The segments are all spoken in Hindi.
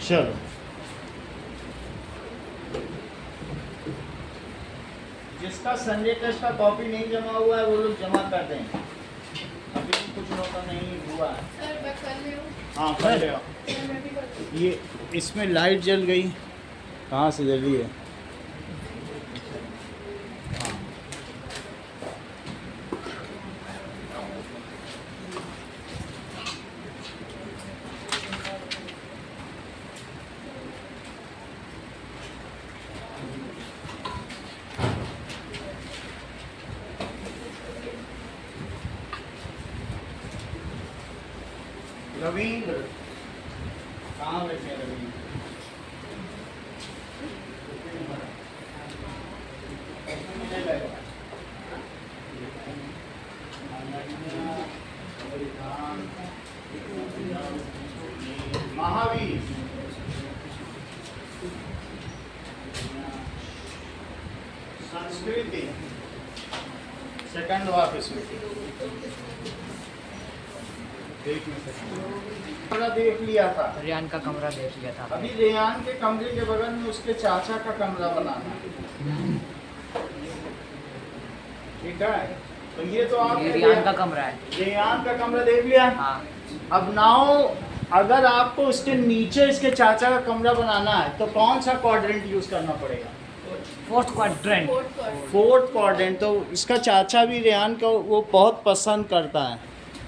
चलो जिसका संजय टेस्ट का कॉपी नहीं जमा हुआ है वो लोग जमा कर दें, अभी भी कुछ लोगों का नहीं हुआ है। सर मैं कर रही हूँ। हाँ कर ले। सर मैं भी करती हूँ। ये इसमें लाइट जल गई, कहाँ से जली है? हाँ रवींद्र कहाँ बैठे हैं रवींद्र? महावीर संस्कृति सेकंड ऑफिस में कमरा देख लिया था, रेयान का कमरा देख लिया था। अभी रेयान के कमरे के बगल में उसके चाचा का कमरा बनाना है। ठीक है, तो ये तो आप ये रेयान का कमरा है। रेयान का कमरा देख लिया। हाँ। अब नाउ अगर आपको उसके नीचे इसके चाचा का कमरा बनाना है तो कौन सा क्वाड्रेंट यूज करना पड़ेगा? Fourth quadrant. Fourth quadrant. तो इसका चाचा भी रेयान को वो बहुत पसंद करता है,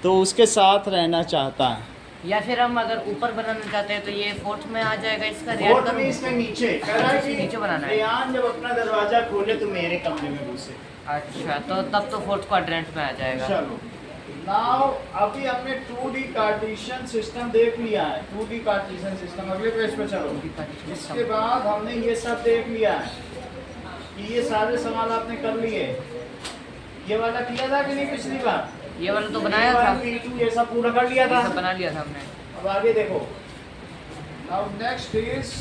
तो उसके साथ रहना चाहता है। या फिर हम अगर ऊपर बनाना चाहते हैं तो ये फोर्थ में आ जाएगा इसका फोर्थ रेयान में इसके नीचे कह रहा है कि नीचे बनाना है। रेयान जब अपना दरवाजा खोले तो मेरे कमरे में घुसे। अच्छा, तो तब तो फोर्थ क्वाड्रेंट में आ जाएगा। चलो नाउ अभी हमने 2D कार्टेशियन सिस्टम देख लिया है। 2D कार्टेशियन सिस्टम अगले पेज पे चलो। इसके बाद हमने ये सब देख लिया है कि ये सारे सवाल आपने कर लिए। ये वाला किया था कि नहीं पिछली बार? ये वाला तो बनाया था। ये सब पूरा कर लिया था। ये सब बना लिया था हमने। अब आगे देखो। नाउ नेक्स्ट इज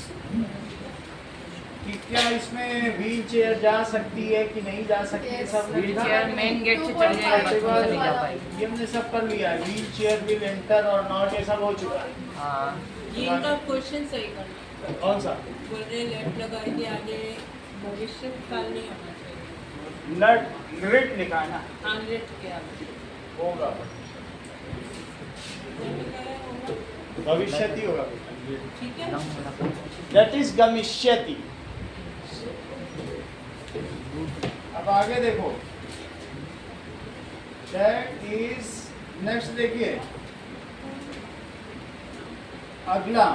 कि क्या इसमें व्हील चेयर जा सकती है कि नहीं जा सकती है, सब ने व्हील लिखा चेयर है। मेन गेट से चढ़ जाएगा, बस वहाँ से नहीं जा पाएगी। ये हमने सब कर लिया है। व्हील चेयर विल एंटर और नॉट, ये सब हो चुका है। हाँ। ये इनका क्वेश्चन सही करना। कौन सा? बोल रहे लेट लगाई के आगे भविष्य काल नहीं होना चाहिए। नट ग्रिट लिखा है ना, हाँ, लेट के आगे होगा होगा। भविष्यति होगा। ठीक है। दैट इज गमिष्यति। अब आगे देखो। दैट इज नेक्स्ट देखिए अगला,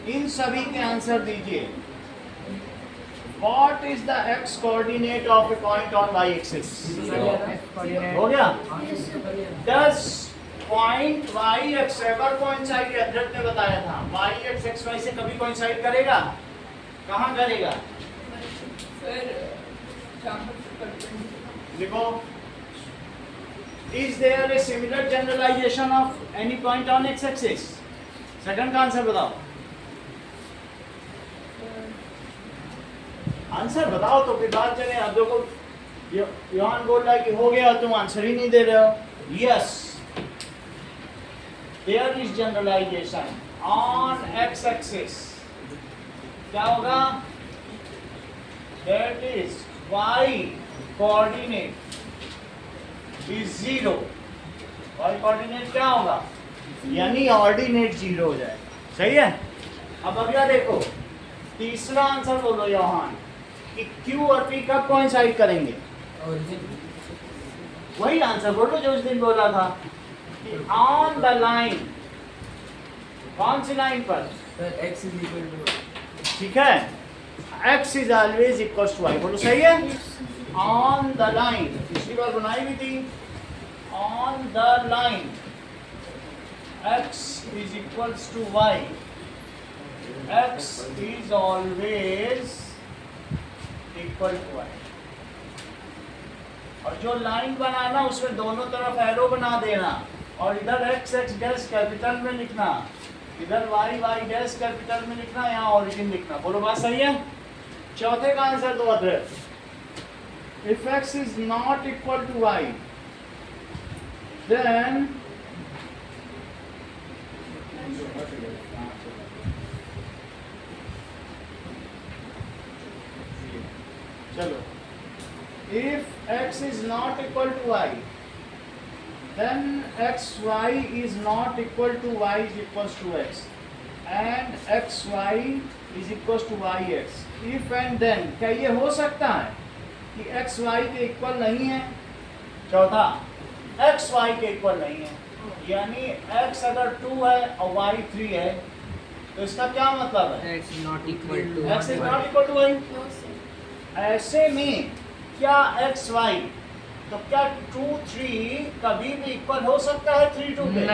इन सभी के आंसर दीजिए। What is the x coordinate of a point on y axis? हो गया? Does point y x ever coincide? अध्यक्ष ने बताया था y x x y से कभी coincide करेगा? कहाँ करेगा? देखो, is there a similar generalization of any point on x axis? Second का आंसर बताओ। आंसर बताओ तो फिर बात चले। अब देखो योहान बोल रहा है कि हो गया, तुम आंसर ही नहीं दे रहे हो। Yes, there is generalization on X axis. क्या होगा? That is Y coordinate is 0। Y coordinate क्या होगा? यानी ऑर्डिनेट 0 हो जाएगा। सही है। अब अगला देखो, तीसरा आंसर बोलो योहान कि Q और P कब कोइंसाइड करेंगे? वही आंसर बोलो जो उस दिन बोला था कि ऑन द लाइन। कौन सी लाइन पर? x is equal to, ठीक है, x is always equal to y। बोलो सही है। ऑन द लाइन, पिछली बार बनाई भी थी। On the line x is equals to y, x is always equal to y। और जो लाइन बनाना उसमें दोनों तरफ एरो बना देना और इधर x x डैश कैपिटल में लिखना, इधर y y डैश कैपिटल में लिखना, यहाँ ओरिजिन लिखना। बोलो बात सही है। चौथे का आंसर दो other. If x is not equal to y, then चलो, if x is not equal to y, then xy is not equal to y is equals to x, and xy is equals to yx. If and then, क्या ये हो सकता है कि xy के इक्वल नहीं है? चौथा, xy के इक्वल नहीं है, यानी x अगर 2 है और y 3 है, तो इसका क्या मतलब है? x not equal to x is not equal to y. No, sir. ऐसे में क्या x y, तो क्या 2 3 कभी भी इक्वल हो सकता है 3 2 पे?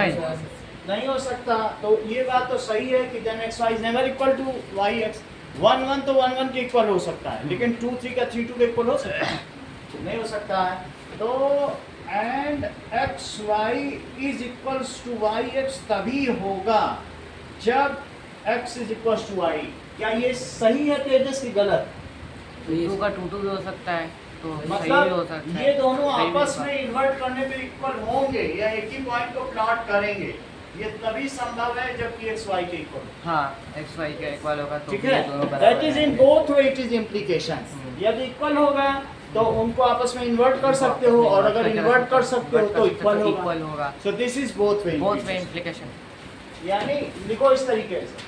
नहीं हो सकता। तो ये बात तो सही है कि then x y is never equal to y x. 1 1 तो 1 1 के इक्वल हो सकता है, लेकिन 2 3 का 3 2 के इक्वल हो सकता है? नहीं हो सकता है। तो and X Y is equals to Y X तभी होगा जब x is equals to Y. क्या ये सही है तेजस की गलत? 2 का 2 2 भी हो सकता है, तो सही भी हो मतलब सकता है। ये दोनों सही भी आपस होगा। में इन्वर्ट करने पे इक्वल होंगे या एक ही पॉइंट को प्लॉट करेंगे, ये तभी संभव है जबकि एक्स वाई के इक्वल। हाँ, x y के इक्वल होगा तो ठीक ये है, दोनों दैट बराबर इज हैं। In both way it is implication. यदि इक्वल होगा तो उनको आपस में इन्वर्ट कर सकते हो, और अगर इन्वर्ट कर सकते हो तो इक्वल इक्वल होगा। So this is both way both way implication. यानी लिखो इस तरीके से,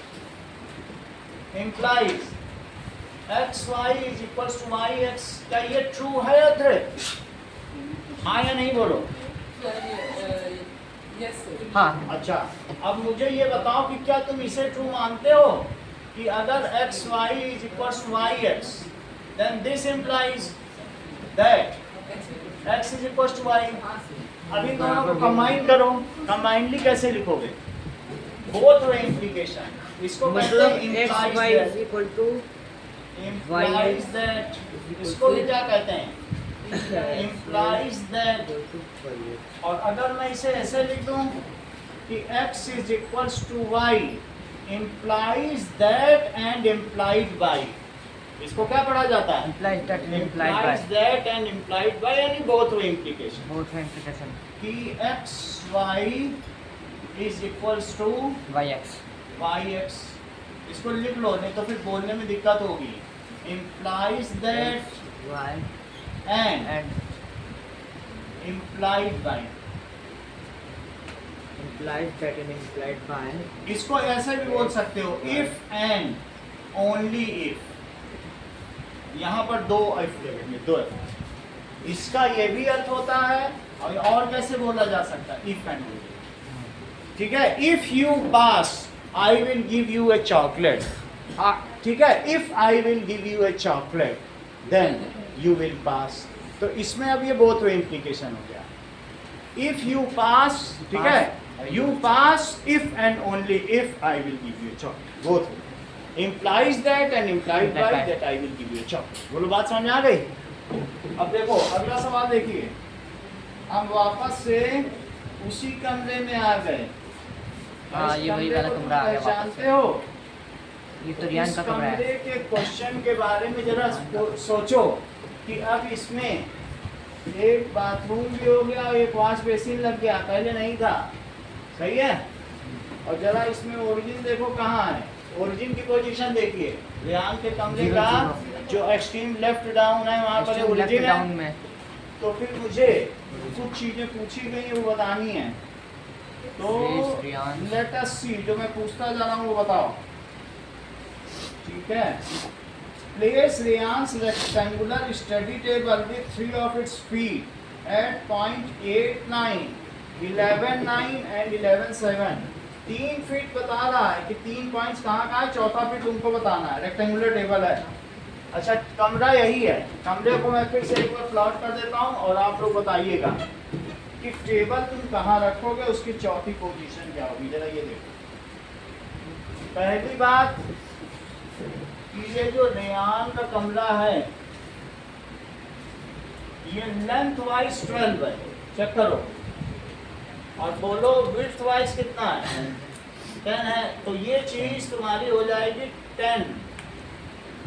implies X Y is equals to Y X. क्या ये ट्रू है या थ्रेट? हाँ या नहीं बोलो। Yes sir. हाँ, अच्छा, अब मुझे ये बताओ कि क्या तुम इसे ट्रू मानते हो कि अगर X Y is equals to Y X, then this implies that X is equals to Y. अभी दोनों को कंबाइन करो। कंबाइनली कैसे लिखोगे? Both way implication. इसको कहते हैं x y implies is equal to that, implies that, इसको भी क्या कहते हैं? implies that। और अगर मैं इसे ऐसे लिख दूं कि x is equals to y implies that and implied by, इसको क्या पढ़ा जाता है? implies that and implied by implies that and implied by, यानी both way implication both way implication कि x y is equals to y x। y x। इसको लिख लो, नहीं तो फिर बोलने में दिक्कत होगी। implies that y and implied by। implies that and implied by। इसको ऐसे भी बोल सकते हो, if and only if। यहाँ पर दो if लगेंगे, दो if। इसका ये भी अर्थ होता है, और कैसे बोला जा सकता है? if and only। ठीक है, if you pass I will give you a chocolate। ठीक है, if I will give you a chocolate then you will pass। तो इसमें अब ये बहुत वे implication हो गया। if you pass, ठीक है, you pass if and only if I will give you a chocolate, both implies that and implied by that I will give you a chocolate। बोलो, बात समझ में आ गई? अब देखो अगला सवाल देखिए। हम वापस से उसी कमरे में आ गए। हाँ, इस ये वही कमरे वाला को कमरा आ गया वापस पहचानते से। हो? ये तो रियान का कमरा है। कमरे के क्वेश्चन के बारे में जरा सोचो कि अब इसमें एक बाथरूम भी हो गया, एक वॉश बेसिन लग गया, पहले नहीं था। सही है? और जरा इसमें ओरिजिन देखो कहाँ है। ओरिजिन की पोजीशन देखिए, रियान के कमरे का जो एक्सट्रीम लेफ्ट डाउन है वहाँ पर ओरिजिन डाउन है। में तो फिर मुझे कुछ चीजें पूछी गई वो बतानी है। तो Yes, रियान। लेट अस सी, जो मैं पूछता जा रहा हूँ वो बताओ। ठीक है, place Ryan's rectangular study table with 3 of its feet at point 8 9 11 9 and 11 7। 3 feet बता रहा है कि 3 पॉइंट्स कहाँ का है, चौथा फीट तुमको बताना है। रेक्टेंगुलर टेबल है। अच्छा, कमरा यही है। कमरे को मैं फिर से एक बार प्लॉट कर देता हूँ और आप लोग बताइएगा कि टेबल तुम कहाँ रखोगे, उसकी चौथी पोजीशन क्या होगी। जरा ये देखो। पहली बात, ये जो रेयान का कमरा है ये लेंथ वाइज 12 है, चेक करो और बोलो विड्थ वाइज कितना है? 10 है। तो ये चीज तुम्हारी हो जाएगी 10,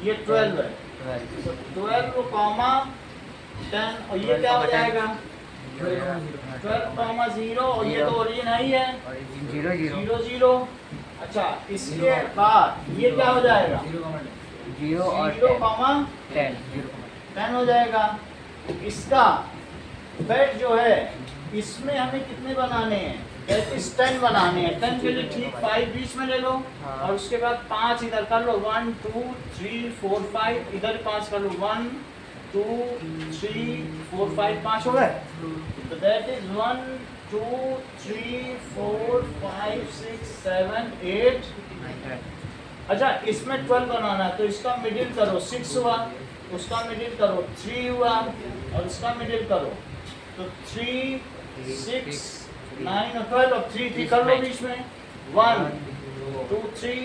ये 12 है। तो 12 कॉमा 10 और ये क्या हो जाएगा? 12,0 और ये तो ओरिजिन है ही है, 0 0 0 0। अच्छा, इसके बाद ये क्या हो जाएगा? 0 और 0 कॉमा 10 0 10 हो जाएगा। इसका बेड जो है इसमें हमें कितने बनाने हैं, 10 बनाने हैं। 10 के लिए ठीक 5 बीच में ले लो हाँ। और उसके बाद 5 इधर कर लो, 1 2 3 4 5, इधर 5 कर लो, 1 2 3 4 5, 5 हो गए। तो दैट इज 1 2 3 4 5 6 7 8। अच्छा इसमें 12 बनाना है तो इसका मिडिल करो, 6 हुआ, उसका मिडिल करो 3 हुआ और इसका मिडिल करो तो 3 6 9 और 12 और 3 3 कर लो बीच में, 1 2 3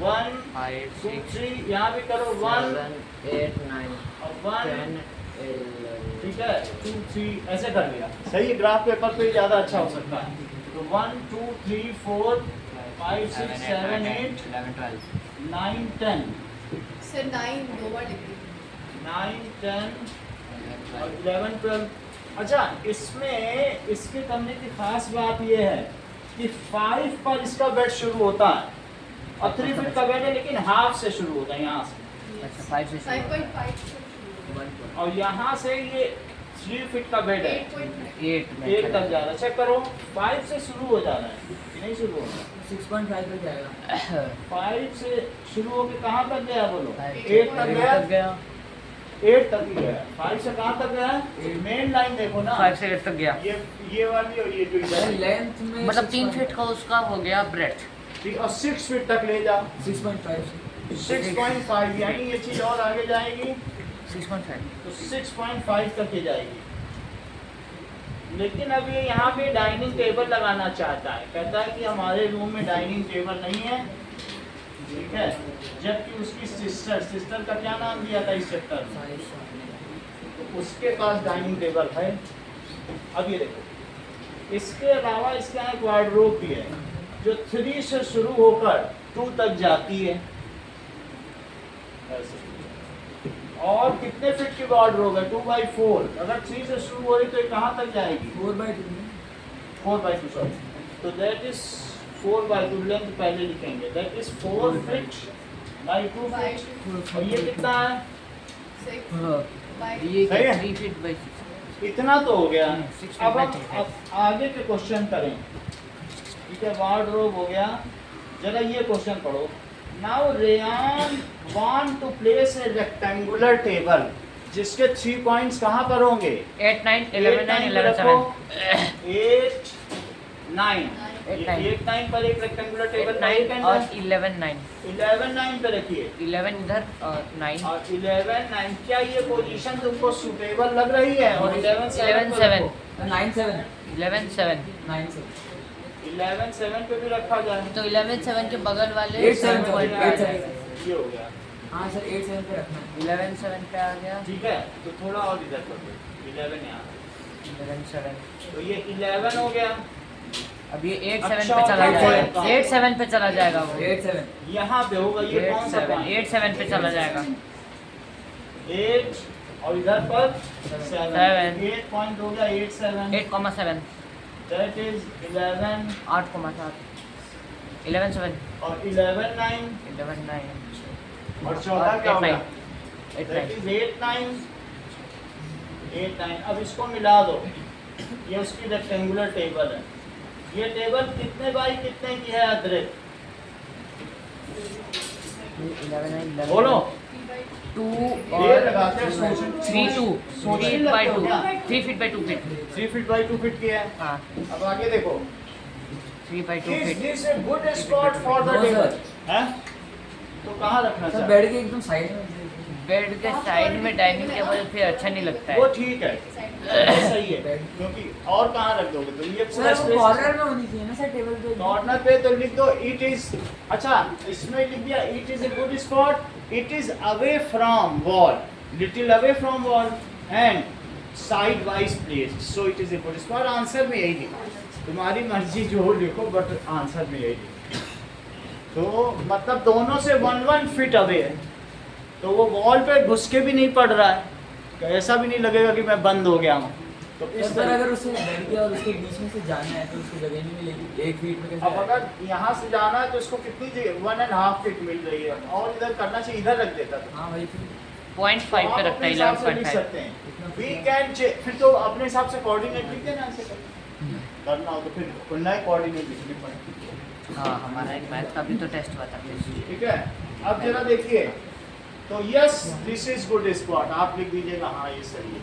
1 2 3, यहाँ भी करो 1 और 1, ठीक है 2 3, ऐसे कर लिया। सही है, ग्राफ पेपर पे ज़्यादा अच्छा हो सकता है। तो 1 2 3 4 5 6 7 8 9 10, सर 9 दो बार लिख दी। 9 10 और 11 12। अच्छा इसमें इसके करने की खास बात यह है कि 5 पर इसका बेड शुरू होता है और 3 फीट का बेड है लेकिन हाफ से शुरू होता है यहाँ से, अच्छा 5 से 5.5 से शुरू और यहाँ से ये 3 फीट का बेड है, 8.9 8 में 8 तक जा रहा है। चेक करो 5 से शुरू हो जा रहा है कि नहीं शुरू हो रहा है? 6.5 तक जाएगा। 5 से शुरू होकर कहाँ तक गया बोलो? 8 8 तक गया, गया, 8 तक ही गया। 5 से कहाँ तक गया? मेन लाइन देखो ना, 5 से 8 तक गया। ये वाली और ये जो इधर है। लेंथ में मतलब 3 फीट का उसका हो गया ब्रेथ। ठीक, और 6 फीट तक ले जाओ, 6.5 6.5, यानी ये चीज और आगे जाएगी 6.5 तो 6.5 तक ये जाएगी। लेकिन अब ये यहाँ पे डाइनिंग टेबल लगाना चाहता है, कहता है कि हमारे रूम में डाइनिंग टेबल नहीं है, ठीक है, जबकि उसकी सिस्टर का क्या नाम दिया था इस चैप्टर में, तो उसके पास डाइनिंग टेबल है। अब ये देखो इसके अलावा इसके यहाँ एक वार्डरोब भी है जो 3 से शुरू होकर 2 तक जाती है। ऐसे। और कितने फीट की वार्डरोब है? 2x4। अगर 3 से शुरू हो रही तो ये कहाँ तक जाएगी? 4x2 sorry. तो दैट इज 4x2, लेंथ पहले लिखेंगे, that is 4 feet by 2 feet. और ये कितना है? 6 ये सही है? 3 फीट बाई 6। इतना तो हो गया। 6 अब by हम 3 अब आगे के क्वेश्चन करें, ठीक है, वार्डरोब हो गया। जरा ये क्वेश्चन पढ़ो। Now Ryan want to place a rectangular table जिसके 3 पॉइंट्स कहाँ पर होंगे? 8 9 11 9 11 7 8 9 8, 9 8 9 पर एक रेक्टेंगुलर टेबल 9 और 11 9 11 9 पे रखिए 11 इधर और 9 और 11 9। क्या ये पोजीशन तुमको सूटेबल लग रही है? और 11 7 7 9 7 11 7 9 7 11 7 पे भी रखा जाए तो 11 7 के बगल वाले 8 7 point पे आ 8 जाएगा। 7 ये हो गया, हाँ सर 8 7 पे रखना है। 11 7 पे आ गया, ठीक है। तो थोड़ा और इधर कर दो, 11 यहाँ, 11 7। तो ये 11 हो गया। अब ये 8 7 अच्छा, पे चला okay, जाएगा, okay. 8 7 पे चला जाएगा वो 8 7 यहाँ पे होगा ये 8 कौन सा 7 पॉइंट? 8 7 पे चला जाएगा। 8 और इधर पर 7, 7. 8 पॉइंट हो गया, 8 7, 8,7 दैट इज 11 8,7 11 7 और 11 9 11 9 और 14 क्या हो गया? 8 दैट 9 इज 8 9 8 9। अब इसको मिला दो, ये उसकी रेक्टेंगुलर टेबल है। ये टेबल कितने बाई कितने की है अदरक? 11 9 बोलो। 2 ये और लगाते हैं, सोचने 3 2 सोचने 3 by लगते हो 2 क्या? 3 feet by 2 feet 3 feet by 2 feet की है। हाँ अब आगे देखो, 3 by 2 is feet. This a good spot for the No, table? sir. हैं? तो कहाँ रखना सर चाहिए? बेड के एकदम साइड में बेड के साइड में डाइनिंग टेबल फिर अच्छा नहीं लगता वो है। ठीक है, ये सही है, क्योंकि और कहाँ रख दोगे तो ये पूरा सर वो स्पेस कॉर्नर में होनी चाहिए ना सर टेबल पे कॉर्नर पे तो लिख दो इट इज। अच्छा इसमें लिख दिया it is a good spot, it is away from wall, little away from wall and side wise place, so it is a good spot. Answer में यही लिखो, तुम्हारी मर्जी जो लिखो, बट आंसर में यही लिखो। तो मतलब दोनों से 1 फीट अवे है, तो वो वॉल पे घुस के भी नहीं पड़ रहा है, तो ऐसा भी नहीं लगेगा कि मैं बंद हो गया हूँ। तो इस सर तरह अगर उसे बेड के और उसके बीच में से जाना है तो उसको जगह नहीं मिलेगी 1 फीट में कैसे अब अगर यहाँ से जाना है तो इसको कितनी जगह 1.5 फीट मिल रही है, और इधर करना चाहिए, इधर रख देता था। हाँ भाई फिर 0.5 पे रखता है, हिसाब से लिख 11.5। सकते हैं। वी कैन फिर तो अपने हिसाब से कोऑर्डिनेट लिख देना ऐसे करना हो तो फिर नए कोऑर्डिनेट लिखने पड़ेंगे। हाँ, हमारा एक मैथ का भी तो टेस्ट हुआ था। ठीक है, अब जरा देखिए, तो yes this is good squad, आप लिख दीजिएगा हाँ ये सही है।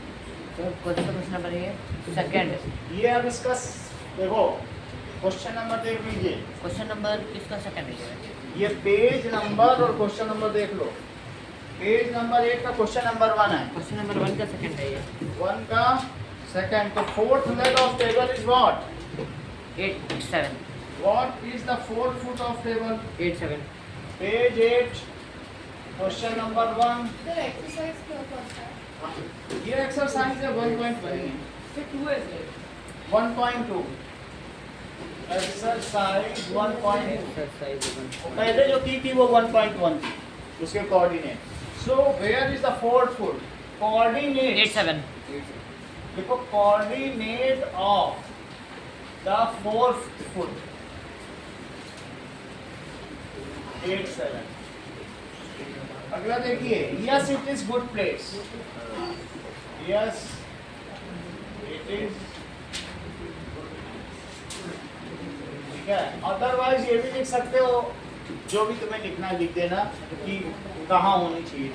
तो क्वेश्चन नंबर ये सेकंड, ये अब इसका देखो क्वेश्चन नंबर देख लीजिए, क्वेश्चन नंबर किसका सेकंड है? ये पेज नंबर और क्वेश्चन नंबर देख लो। पेज नंबर 1 का क्वेश्चन नंबर 1 है, क्वेश्चन नंबर 1 का सेकंड है ये। 1 का सेकंड। तो fourth leg of table is what? 8-7। What is the fourth foot of table? 8-7। Page 8 question number 1। Sir exercise क्या होता है? ये एक्सरसाइज है 1.3 फिर 2 है सर। 1.2 एक्सरसाइज 1.2। एक्सरसाइज पहले जो की थी वो 1.1 थी, उसके coordinate. So where is the fourth foot? Coordinate 8-7। देखो coordinate of the fourth foot 8-7। अगला देखिए, yes it is good place, yes it is, ठीक है। अदरवाइज ये भी लिख सकते हो, जो भी तुम्हें लिखना है लिख देना कि कहाँ होनी चाहिए।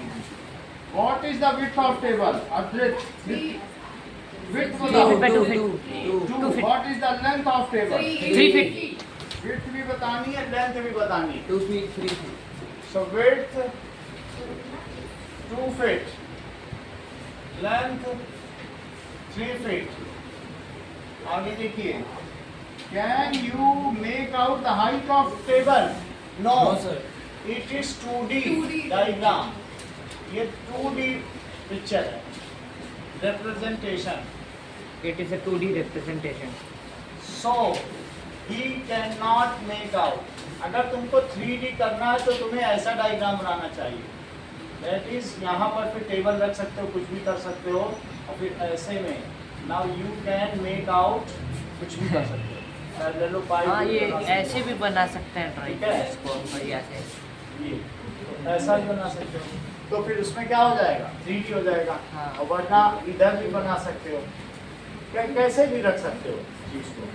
What is the width of table? Width 2 feet. 2 feet. What is the length of table? 3 feet. Width भी बतानी है, लेंथ भी बतानी है। 2 feet, 3 feet. So width 2 feet, length 3 feet। आगे देखिए, can you make out the height of table? No No, sir. It is 2D 2D diagram. ये 2D पिक्चर है, representation. It is a 2D representation. So he can not make out. अगर तुमको 3D करना है तो तुम्हें ऐसा डायग्राम बनाना चाहिए। दैट इज यहाँ पर फिर टेबल रख सकते हो, कुछ भी कर सकते हो, और फिर ऐसे में now you can make out, कुछ भी कर सकते हो। पैरेलल पाई हाँ, भी ये बना सकते हो। ऐसे भी बना सकते हैं ड्राइंग ठीक है। इसको बढ़िया से। ये तो ऐसा भी बना सकते हो, तो फिर उसमें क्या हो जाएगा? 3D हो जाएगा। हाँ। और वरना इधर भी बना सकते हो, कैसे भी रख सकते हो चीज को।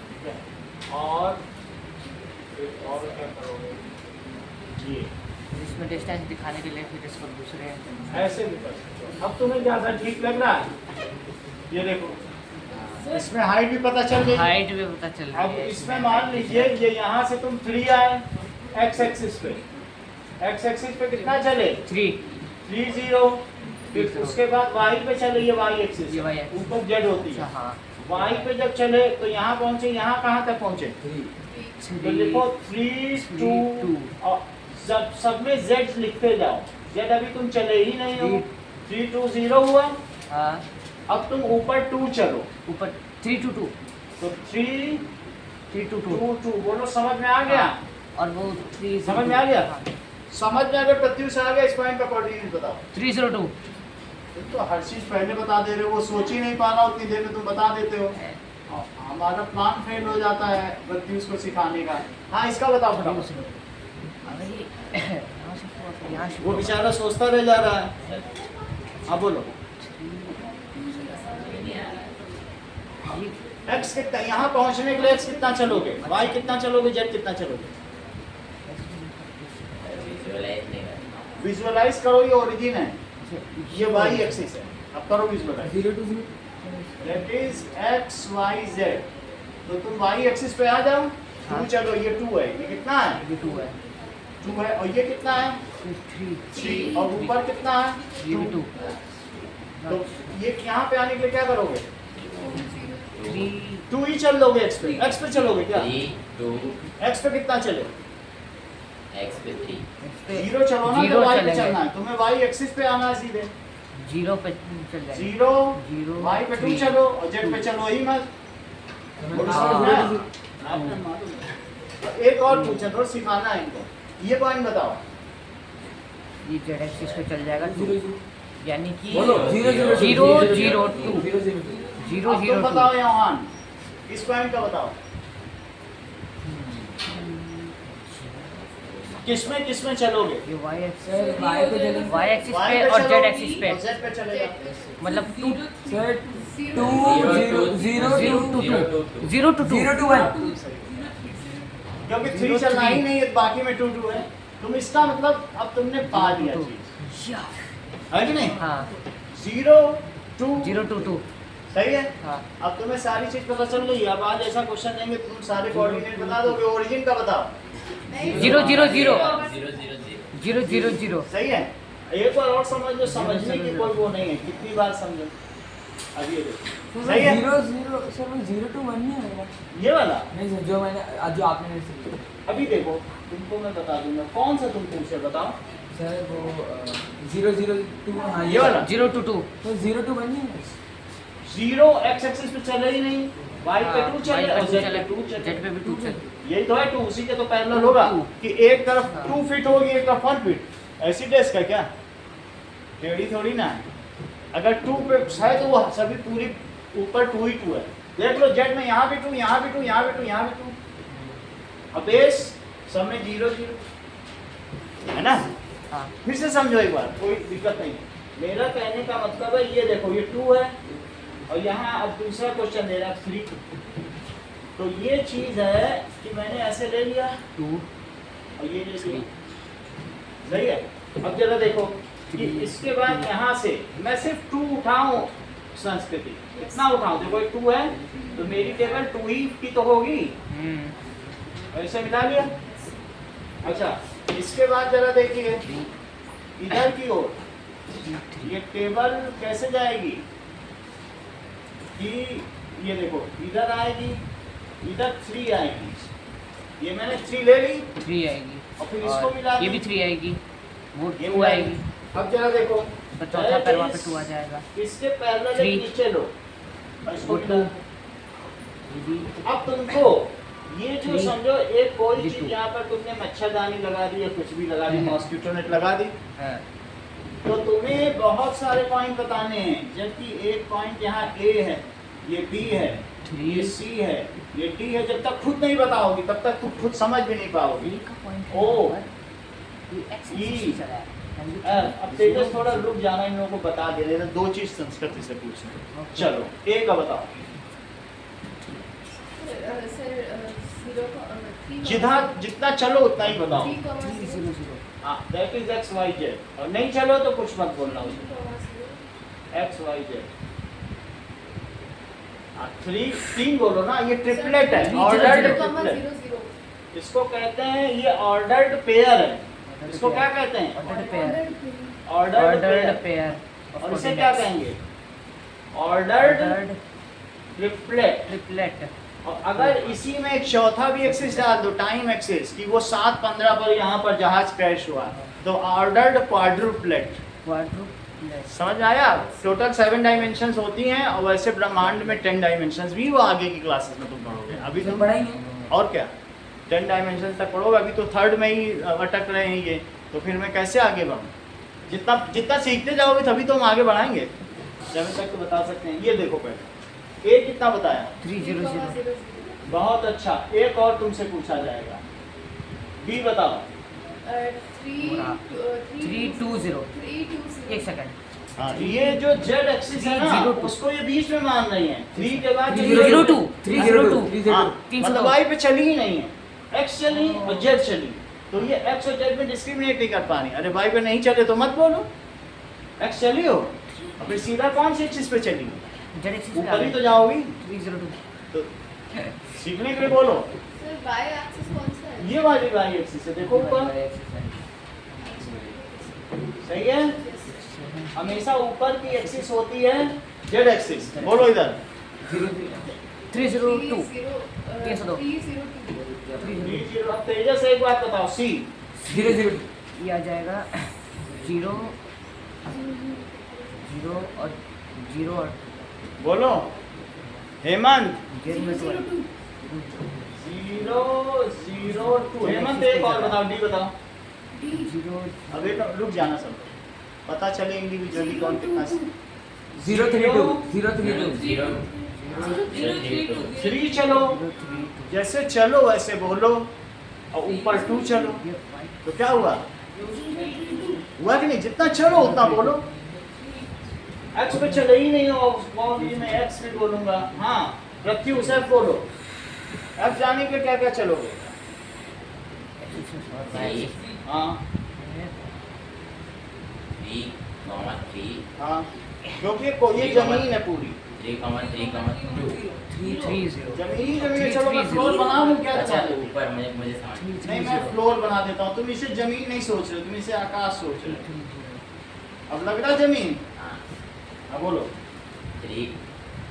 ठीक है। और क्या करोगे? ये इसमें डिस्टेंस दिखाने के लिए फिर इसको दूसरे ऐसे भी कर सकते हो। अब तुम्हें ज्यादा ठीक लग रहा है? ये देखो, इसमें हाइट भी पता चल गई। हाइट भी पता चल अब रही है। इसमें मान लीजिए ये यहाँ से तुम 3 आए एक्स एक्सिस पे, एक्स एक्सिस पे कितना चले? 3। 30। फिर उसके बाद वाई पे चले, ये वाई एक्सिस, ये y axis। ऊपर जेड होती अच्छा, है। हाँ। वाई पे जब चले तो यहाँ पहुंचे, यहाँ कहाँ तक पहुंचे? 3. तो लिखो 3, 2 और जब सब में जेड लिखते जाओ। जेड अभी तुम चले ही नहीं हो, 3, 2, 0 हुआ। हाँ, अब तुम ऊपर 2 चलो, ऊपर 3 to 2। तो 3, 3 to 2। 2, 2 बोलो, समझ में आ गया? और वो 3 समझ में आ गया? समझ में अगर प्रत्युष आ गया, इस पॉइंट का कोऑर्डिनेट बताओ। 302। तुम तो हर चीज पहले बता दे रहे हो, वो सोच ही नहीं पा रहा, उतनी देर में तुम बता देते हो। हमारा प्लान फेल हो जाता है प्रत्युष को सिखाने का। हाँ, इसका बताओ फटाफट। यहाँ से वो बेचारा सोचता रह जा रहा है। हाँ बोलो। एक्स कितना, यहाँ पहुँचने के लिए एक्स कितना चलोगे, वाई कितना चलोगे, जेड कितना चलोगे? विजुअलाइज करो, ये ओरिजिन है, ये वाई एक्सिस है। अब करो visualize. 0 to 0. That is X Y Z. तो तुम वाई एक्सिस पे आ जाओ। 2 चलो, ये 2 है, ये कितना है? ये 2 है। 2 है, और ये कितना है? 3। और ऊपर कितना है? ये भी 2। तो ये यहाँ पे आने के लिए क्या करोगे? 3। 2 ही चल लोगे एक्स पे। एक्स पे चलोगे क्या? 3, 2, एक्स पे कितना चले? x पे 3. 0 चलो ना, तो जीरो वाई पे चलेंगे। चलना है तुम्हें, वाई एक्सिस पे आना है सीधे। 0 पे चल जाएगा। 0 0 वाई पे 2 3। चलो, और जेड पे चलो ही मत। बोलो, समझ में आया? आपने मालूम है। एक और पूछा, थोड़ा सिखाना है इनको। ये पॉइंट बताओ। ये जेड एक्सिस पे चल जाएगा 2, 0 0. यानी कि बोलो 0 0 0 0 2 0 0. 0 अब 0 तुम 2। बताओ यहाँ, इस पॉइंट का बताओ। किसमें चलोगे? ये वाई एक्सिस सर वाई पे चलेंगे। वाई एक्सिस Y पे पे और जेड चलोगे एक्सिस पे, और Z पे चलेगा। मतलब to sir Zero. 2 0 0 0 to 2 2 0 to 2 0 to 1 क्योंकि 3 चलना ही नहीं है, बाकी में 2 2 है। तुम इसका मतलब अब तुमने पा लिया चीज, है कि नहीं? हाँ 0 2 0 to 2 सही है। हाँ अब तुम्हें सारी चीज पता चल गई। अब आज ऐसा क्वेश्चन देंगे तुम सारे कोऑर्डिनेट बता दोगे, ओरिजिन का बताओ। 0 0 0 0 0 0 0 0 सही है। एक बार और समझ लो, समझने की कोई वो नहीं है, कितनी बार समझो। अब ये देखो सही है। 0 0 सर वो 0 to 1 नहीं होगा। ये वाला नहीं सर जो मैंने जो आपने मेरे से लिया। अभी देखो तुमको मैं बता दूंगा कौन सा तुम पूछे, बताओ। सर वो 0 0 2 हाँ ये वाला 0 to 2 तो 0 to 1 नहीं है। 0 x एक्सिस पे चले ही नहीं, y पे 2 चले और z पे 2 चले। जेड पे भी 2 चले। यही तो है 2, उसी के तो पैरेलल होगा कि एक तरफ हाँ। 2 फीट होगी, एक तरफ 1 फीट। ऐसी डेस्क है क्या? टेढ़ी थोड़ी ना है। अगर 2 पे है तो वो सभी पूरी ऊपर 2 ही 2 है। देख लो जेड में यहाँ भी 2, यहाँ भी 2, यहाँ भी 2, यहाँ भी 2। अब बेस सब में 0 0 है ना। हाँ फिर से समझो एक बार, कोई दिक्कत नहीं है। मेरा कहने का मतलब है ये देखो ये 2 है और यहाँ अब दूसरा क्वेश्चन दे रहा है 3। तो ये चीज है कि मैंने ऐसे ले लिया 2 और ये ले लिया, सही है। अब जरा देखो कि इसके बाद यहाँ से मैं सिर्फ 2 उठाऊं, संस्कृति कितना उठाऊं? देखो ये 2 है तो मेरी टेबल 2 ही की तो होगी, ऐसे मिला लिया। अच्छा इसके बाद जरा देखिए इधर की ओर ये टेबल कैसे जाएगी कि ये देखो इधर आएगी, इधर 3 आएगी। ये मैंने 3 ले ली 3 आएगी और फिर इसको मिला और ये दी। भी 3 आएगी, वो ये 2 आएगी, अब जरा देखो तो चौथा पैर वहाँ पे 2 आ जाएगा। इसके पैरेलल एक 3 नीचे लो और इसको वो मिला। 2 अब तुमको ये जो 3 समझो एक कोई ये चीज 2 यहाँ पर तुमने मच्छरदानी लगा दी या कुछ भी लगा दी, मॉस्किटो नेट लगा दी, हाँ तो तुम्हें बहुत सारे पॉइंट बताने हैं। जबकि एक पॉइंट यहाँ ए है, ये बी है, 3 ये सी है, ये डी है। जब तक खुद नहीं बताओगी तब तक तुम खुद समझ भी नहीं पाओगी। का पॉइंट ओ, ई अब तेजस थोड़ा रुक जाना, इन लोगों को बता दे रहे हैं। 2 चीज संस्कृति से पूछना। चलो ए का बताओ। जितना चलो उतना ही बताओ। हाँ that is X Y Z. और नहीं चलो तो कुछ मत बोलना उसमें। एक्स वाई जेड 3 बोलो ना, ये ट्रिपलेट है, ऑर्डर्ड ट्रिपलेट। इसको कहते हैं ये ऑर्डर्ड पेयर है। इसको क्या कहते हैं? Ordered ordered pair. पेयर और इसे क्या कहेंगे? Ordered triplet. ट्रिपलेट। और अगर इसी में एक चौथा भी एक्सिस डाल दो, टाइम एक्सिस, कि वो 7:15 पर यहाँ पर जहाज क्रैश हुआ, तो ऑर्डर्ड क्वाड्रुप्लेट। क्वाड्रुप्लेट समझ में आया? टोटल 7 डायमेंशंस होती हैं और वैसे ब्रह्मांड में 10 डायमेंशंस भी वो आगे की क्लासेस में तुम पढ़ोगे। अभी तो तुम पढ़ाएंगे। और क्या 10 डायमेंशंस तक पढ़ोगे। अभी तो 3rd में ही अटक रहे हैं ये, तो फिर मैं कैसे आगे बढ़ूँ? जितना सीखते जाओगे तभी तो हम आगे बढ़ाएंगे। 7 तक तो बता सकते हैं। ये देखो पहले ए कितना बताया? 300। बहुत अच्छा। एक और तुमसे पूछा जाएगा, बी बताओ। 320। एक सेकंड। हाँ ये जो जेड एक्सिस है ना 302 उसको ये बीच में मान रही है। 3 के बाद 302 302 हाँ, 302 मतलब y पे चली ही नहीं है, x चली और z चली, तो ये x और z में डिस्क्रिमिनेट नहीं कर पा रही। अरे y पे नहीं चले तो मत बोलो, x चली हो और फिर सीधा कौन सी एक्सिस पे चली? जेड एक्सिस ऊपर ही तो जाओगी। 302। तो सीखने के लिए बोलो, ये वाली y एक्सिस है, देखो ऊपर, सही है। हमेशा ऊपर की एक्सिस होती है जेड एक्सिस। बोलो इधर 302। 302। 30। अब तेजस एक बात बताओ, सी 0 ये आ जाएगा 0 0 और 0 और बोलो हेमंत। जेड में 2 0 0 2। हेमंत एक और बताओ, डी बताओ। 0 अबे तो रुक जाना सब, पता चले इंडिविजुअली कौन कितना। 032 3 चलो, जैसे चलो वैसे बोलो और ऊपर 2 चलो, तो क्या हुआ? हुआ कि नहीं? जितना चलो उतना बोलो। एक्स पे चले ही नहीं हो, मैं एक्स पे बोलूंगा। हाँ प्रत्युष एफ बोलो। एफ जाने के क्या क्या चलोगे? हाँ 3, 3, हाँ, क्योंकि ये जमीन है पूरी, 3, 2। 330 जमीन चलो मैं फ्लोर बना लूं क्या? अच्छा चलो ऊपर मुझे समझ नहीं, मैं फ्लोर बना देता हूँ। तुम इसे जमीन नहीं सोच रहे, तुम इसे आकाश सोच रहे हो। अब लग रहा जमीन? हाँ हाँ बोलो। 3,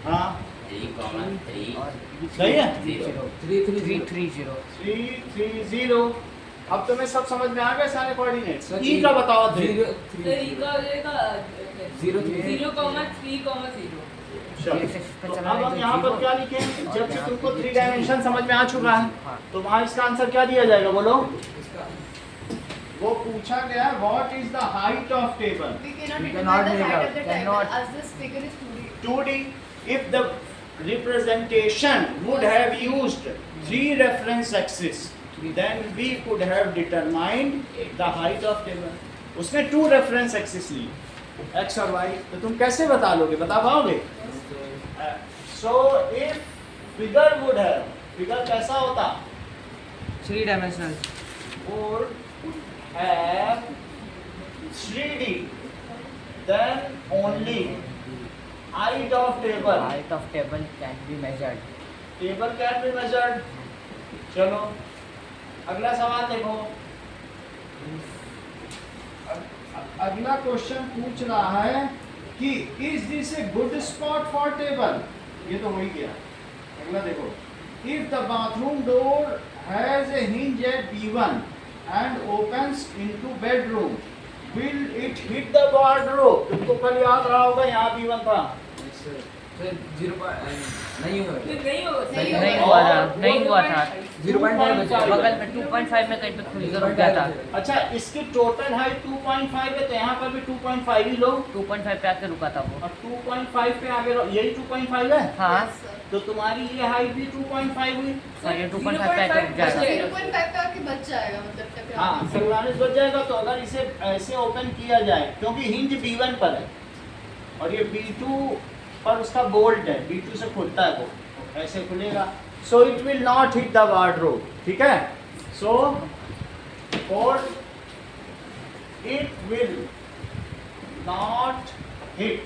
हाँ 3, 3, सही है। 330 330। अब तुम्हें सब समझ में आ गए सारे कोऑर्डिनेट्स? ई का बताओ थे। 0,3,0। चलो तो अब हम यहाँ पर क्या लिखें? जबकि तुमको 3 डायमेंशन समझ में आ चुका है, तो वहाँ इसका आंसर क्या दिया जाएगा बोलो? वो पूछा गया what is the height of table? We cannot We determine cannot the make height out. of the table Cannot. as this figure is 2D. 2D. If the representation would have used 3 reference axes, then we could have determined the height of table. उसने 2 reference axes ली, x और y, तो तुम कैसे बता लोगे? बता पाओगे? So if figure would have, figure कैसा होता? 3 dimensional Would have 3D, then only height of table. height of table can be measured. Table can be measured. चलो अगला सवाल देखो। अगला क्वेश्चन पूछ रहा है कि is this a good spot for table? ये तो हो ही गया। अगला देखो, if the bathroom door has a hinge at B1 and opens into bedroom, will it hit the wardrobe? तुमको कल याद रहा होगा यहाँ B1 था। नहीं हुआ नहीं हुआ था 0.5 बगल में 2.5 में कहीं पे खुल कर रुक गया था। अच्छा इसकी टोटल हाइट 2.5 है, तो यहाँ पर भी 2.5 ही लो। 2.5 पे आके रुका था वो। और 2.5 पे आगे यही 2.5 है, हाँ Yes, sir. तो तुम्हारी ये हाइट भी 2.5 हुई। और ये 2.5 पे आके रुक जाएगा। 0.5 पे आके बच जाएगा, मतलब टकराने हाँ से। टकराने से बच जाएगा। तो अगर इसे ऐसे ओपन किया जाए, क्योंकि हिंज B1 पर है और ये B2 पर उसका बोल्ट है, B2 से खुलता है, वो ऐसे खुलेगा। So it will not hit the wardrobe, ठीक है? सो और it will not hit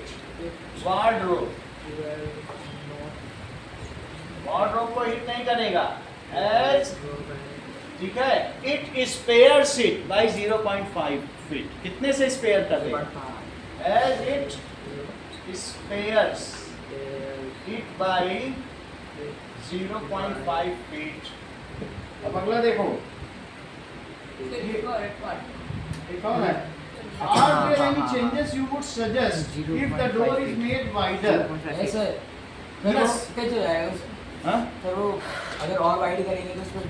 wardrobe, wardrobe को हिट नहीं करेगा। एज, ठीक है, it spares it by 0.5 feet. कितने से स्पेयर करेगा? As it spares it by 0.5 feet. अब अगला देखो, एक और है। Are there any changes you would suggest if the door is made wider? ऐसे Yes. कैसे हो जाएगा? हाँ? तो वो अगर और वाइड करेंगे तो उसमें तो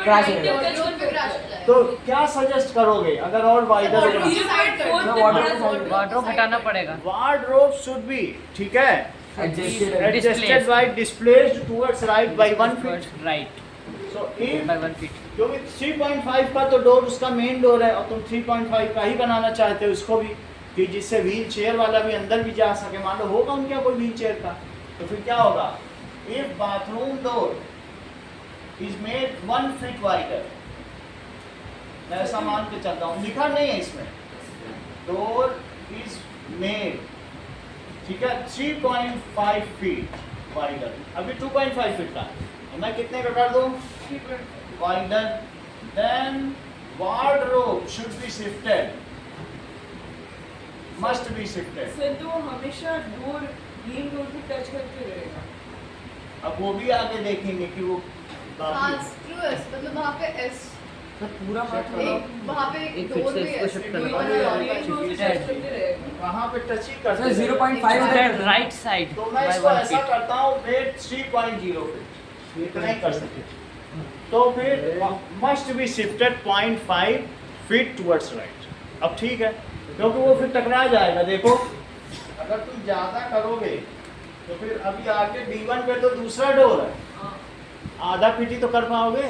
क्रैश 0.5 हो जाएगा। और रोड पे crash हो जाएगा। तो क्या सजेस्ट करोगे अगर और वाइडर होगा? 0.4 वार्डरोब हटाना पड़ेगा। वार्डरोब शुड बी, ठीक है, Adjusted. adjusted by displaced towards right by 1 feet. Right So if by 1 feet। क्योंकि 3.5 का तो डोर उसका मेन डोर है और तुम 3.5 का ही बनाना चाहते हो उसको भी, कि जिससे व्हील चेयर वाला भी अंदर भी जा सके। मान लो होगा उनका कोई व्हील चेयर का, तो फिर क्या होगा? If bathroom door is made 1 feet wider, मैं ऐसा मान के चलता हूँ, लिखा नहीं है इसमें, डोर इज मेड, ठीक है, 3.5 फीट वाइडर, अभी 2.5 फीट का, तो मैं कितने का कर दूँ? Wider, then wardrobe should be shifted, must be shifted. Sir तो हमेशा डोर ग्रीन डोर पे टच करते रहेगा। अब वो भी आगे देखेंगे कि वो हाँ, screw S, मतलब वहाँ पे S, तो पूरा एक वहाँ पे एक एक फिट डोर से भी इसको है। shift डोर करना वाला पड़ेगा। वाला। ग्रीन डोर से टच करते रहेगा। कहाँ पे टच ही सर करते हैं। 0.5 राइट साइड तो मैं by इसको 1 ऐसा feet। करता हूँ, वेट 3.0 फीट, इतना ही कर सकते, तो फिर must be shifted 0.5 feet towards right. अब ठीक है, क्योंकि वो फिर टकरा जाएगा। देखो अगर तुम ज़्यादा करोगे तो फिर अभी आगे D1 पे तो दूसरा डोर है, आधा फीट ही तो कर पाओगे।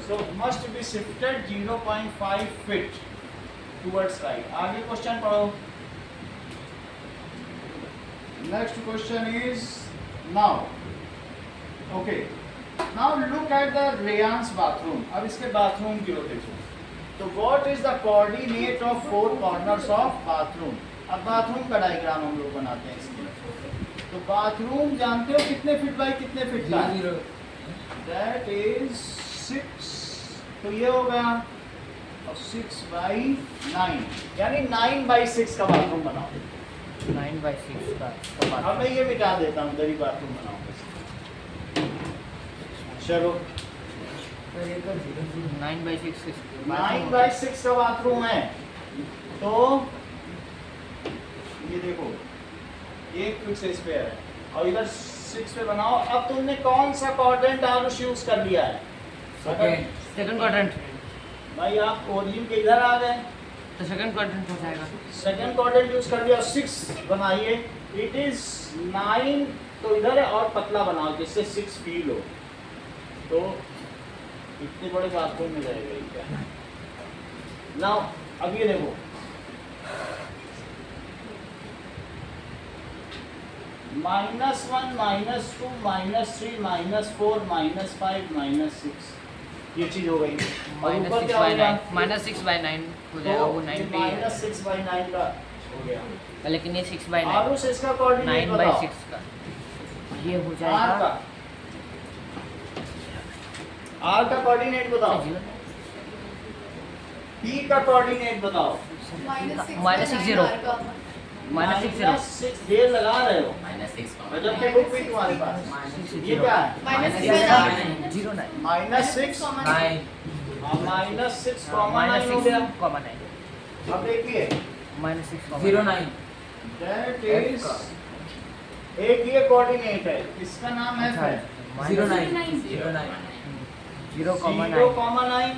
So must be shifted 0.5 feet towards right. आगे क्वेश्चन पढ़ो. Next question is now. Okay. Now look at the Rayan's bathroom. अब इसके bathroom की ओर देखो. तो what is the coordinate of four corners of bathroom? अब bathroom का डायग्राम हम लोग बनाते हैं इसके. तो bathroom जानते हो कितने फीट बाई कितने फीट का है? 0 That is 6. तो ये हो गया और 6 बाई 9 यानी 9 बाई 6 का बाथरूम बनाओ. 9/6 का अब मैं ये मिटा देता हूँ, इधर ही बाथरूम बनाऊंगा. चलो 9/6 9 बाई 6 का बाथरूम है. तो ये देखो 1 फिट से स्क्वायर है और इधर 6 पे बनाओ. अब तुमने कौन सा क्वाड्रेंट आरुष यूज कर लिया है? Second quadrant. भाई आप ओरिजिन के इधर आ गए, तो सेकंड क्वाड्रेंट हो जाएगा. सेकंड क्वाड्रेंट यूज कर लिया. 6 बनाइए. इट इज 9 तो इधर है और पतला बनाओ जिससे 6 फील हो. तो इतने बड़े बाथरूम में रहेगा ये क्या. नाउ अब ये देखो -1 -2 -3 -4 -5 -6 ये चीज हो गई. और ऊपर क्या होगा? -6/9 हो जाएगा. वो 9 पे ही है. -6/9 का हो गया. लेकिन ये 6/9 आरुष इसका कोऑर्डिनेट बताओ. 9/6 का ये हो आर जाएगा. का आर का कोऑर्डिनेट बताओ. पी का कोऑर्डिनेट बताओ. -60. -6 देर लगा रहे हो. -6, मतलब के बुक भी तुम्हारे पास. ये क्या है? -6 0 9 -6 9 -6 कॉमा 9 हो गया. -6,9 अब देखिए -6 0 9 दैट इज एक ये कोऑर्डिनेट है. इसका नाम एफ है. 0 9 0 9 0,9 0,9.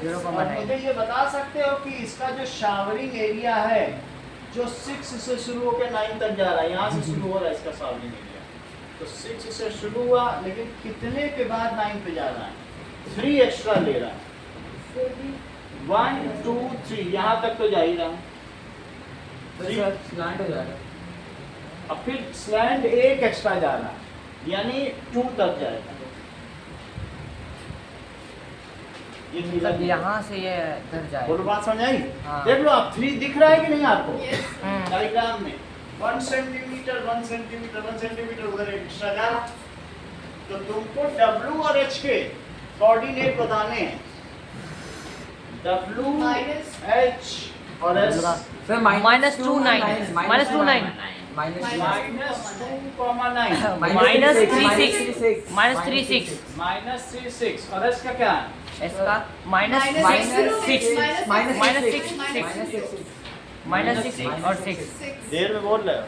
0,9 और मुझे ये बता सकते हो कि इसका जो शावरिंग एरिया है जो 6 से शुरू होकर 9 तक जा रहा है, यहाँ से शुरू हो रहा है इसका शावरिंग एरिया. तो 6 से शुरू हुआ लेकिन कितने के बाद 9 पे जा रहा है? 3 एक्स्ट्रा ले रहा है. 1 2 3 यहाँ तक तो जा ही रहा है. तो सर स्लैंट हो जाएगा. अब फिर स्लैंड 1 एक्स्ट्रा जा रहा है यानी 2 तक जाएगा. ये मतलब यहाँ से ये इधर बोलो जाएगा. बात समझ आई? हाँ. देख लो आप 3 दिख रहा है कि नहीं आपको हम्म. डायग्राम में? 1 सेंटीमीटर 1 सेंटीमीटर 1 सेंटीमीटर उधर एक्स्ट्रा जा रहा. तो तुमको W और H के कोऑर्डिनेट बताने हैं. W H और S सर -2 9 -2 9 -9. -2,9 -3 6 -3,6 और S का क्या है? इसका -6 -6 और 6 देर में बोल रहे हो.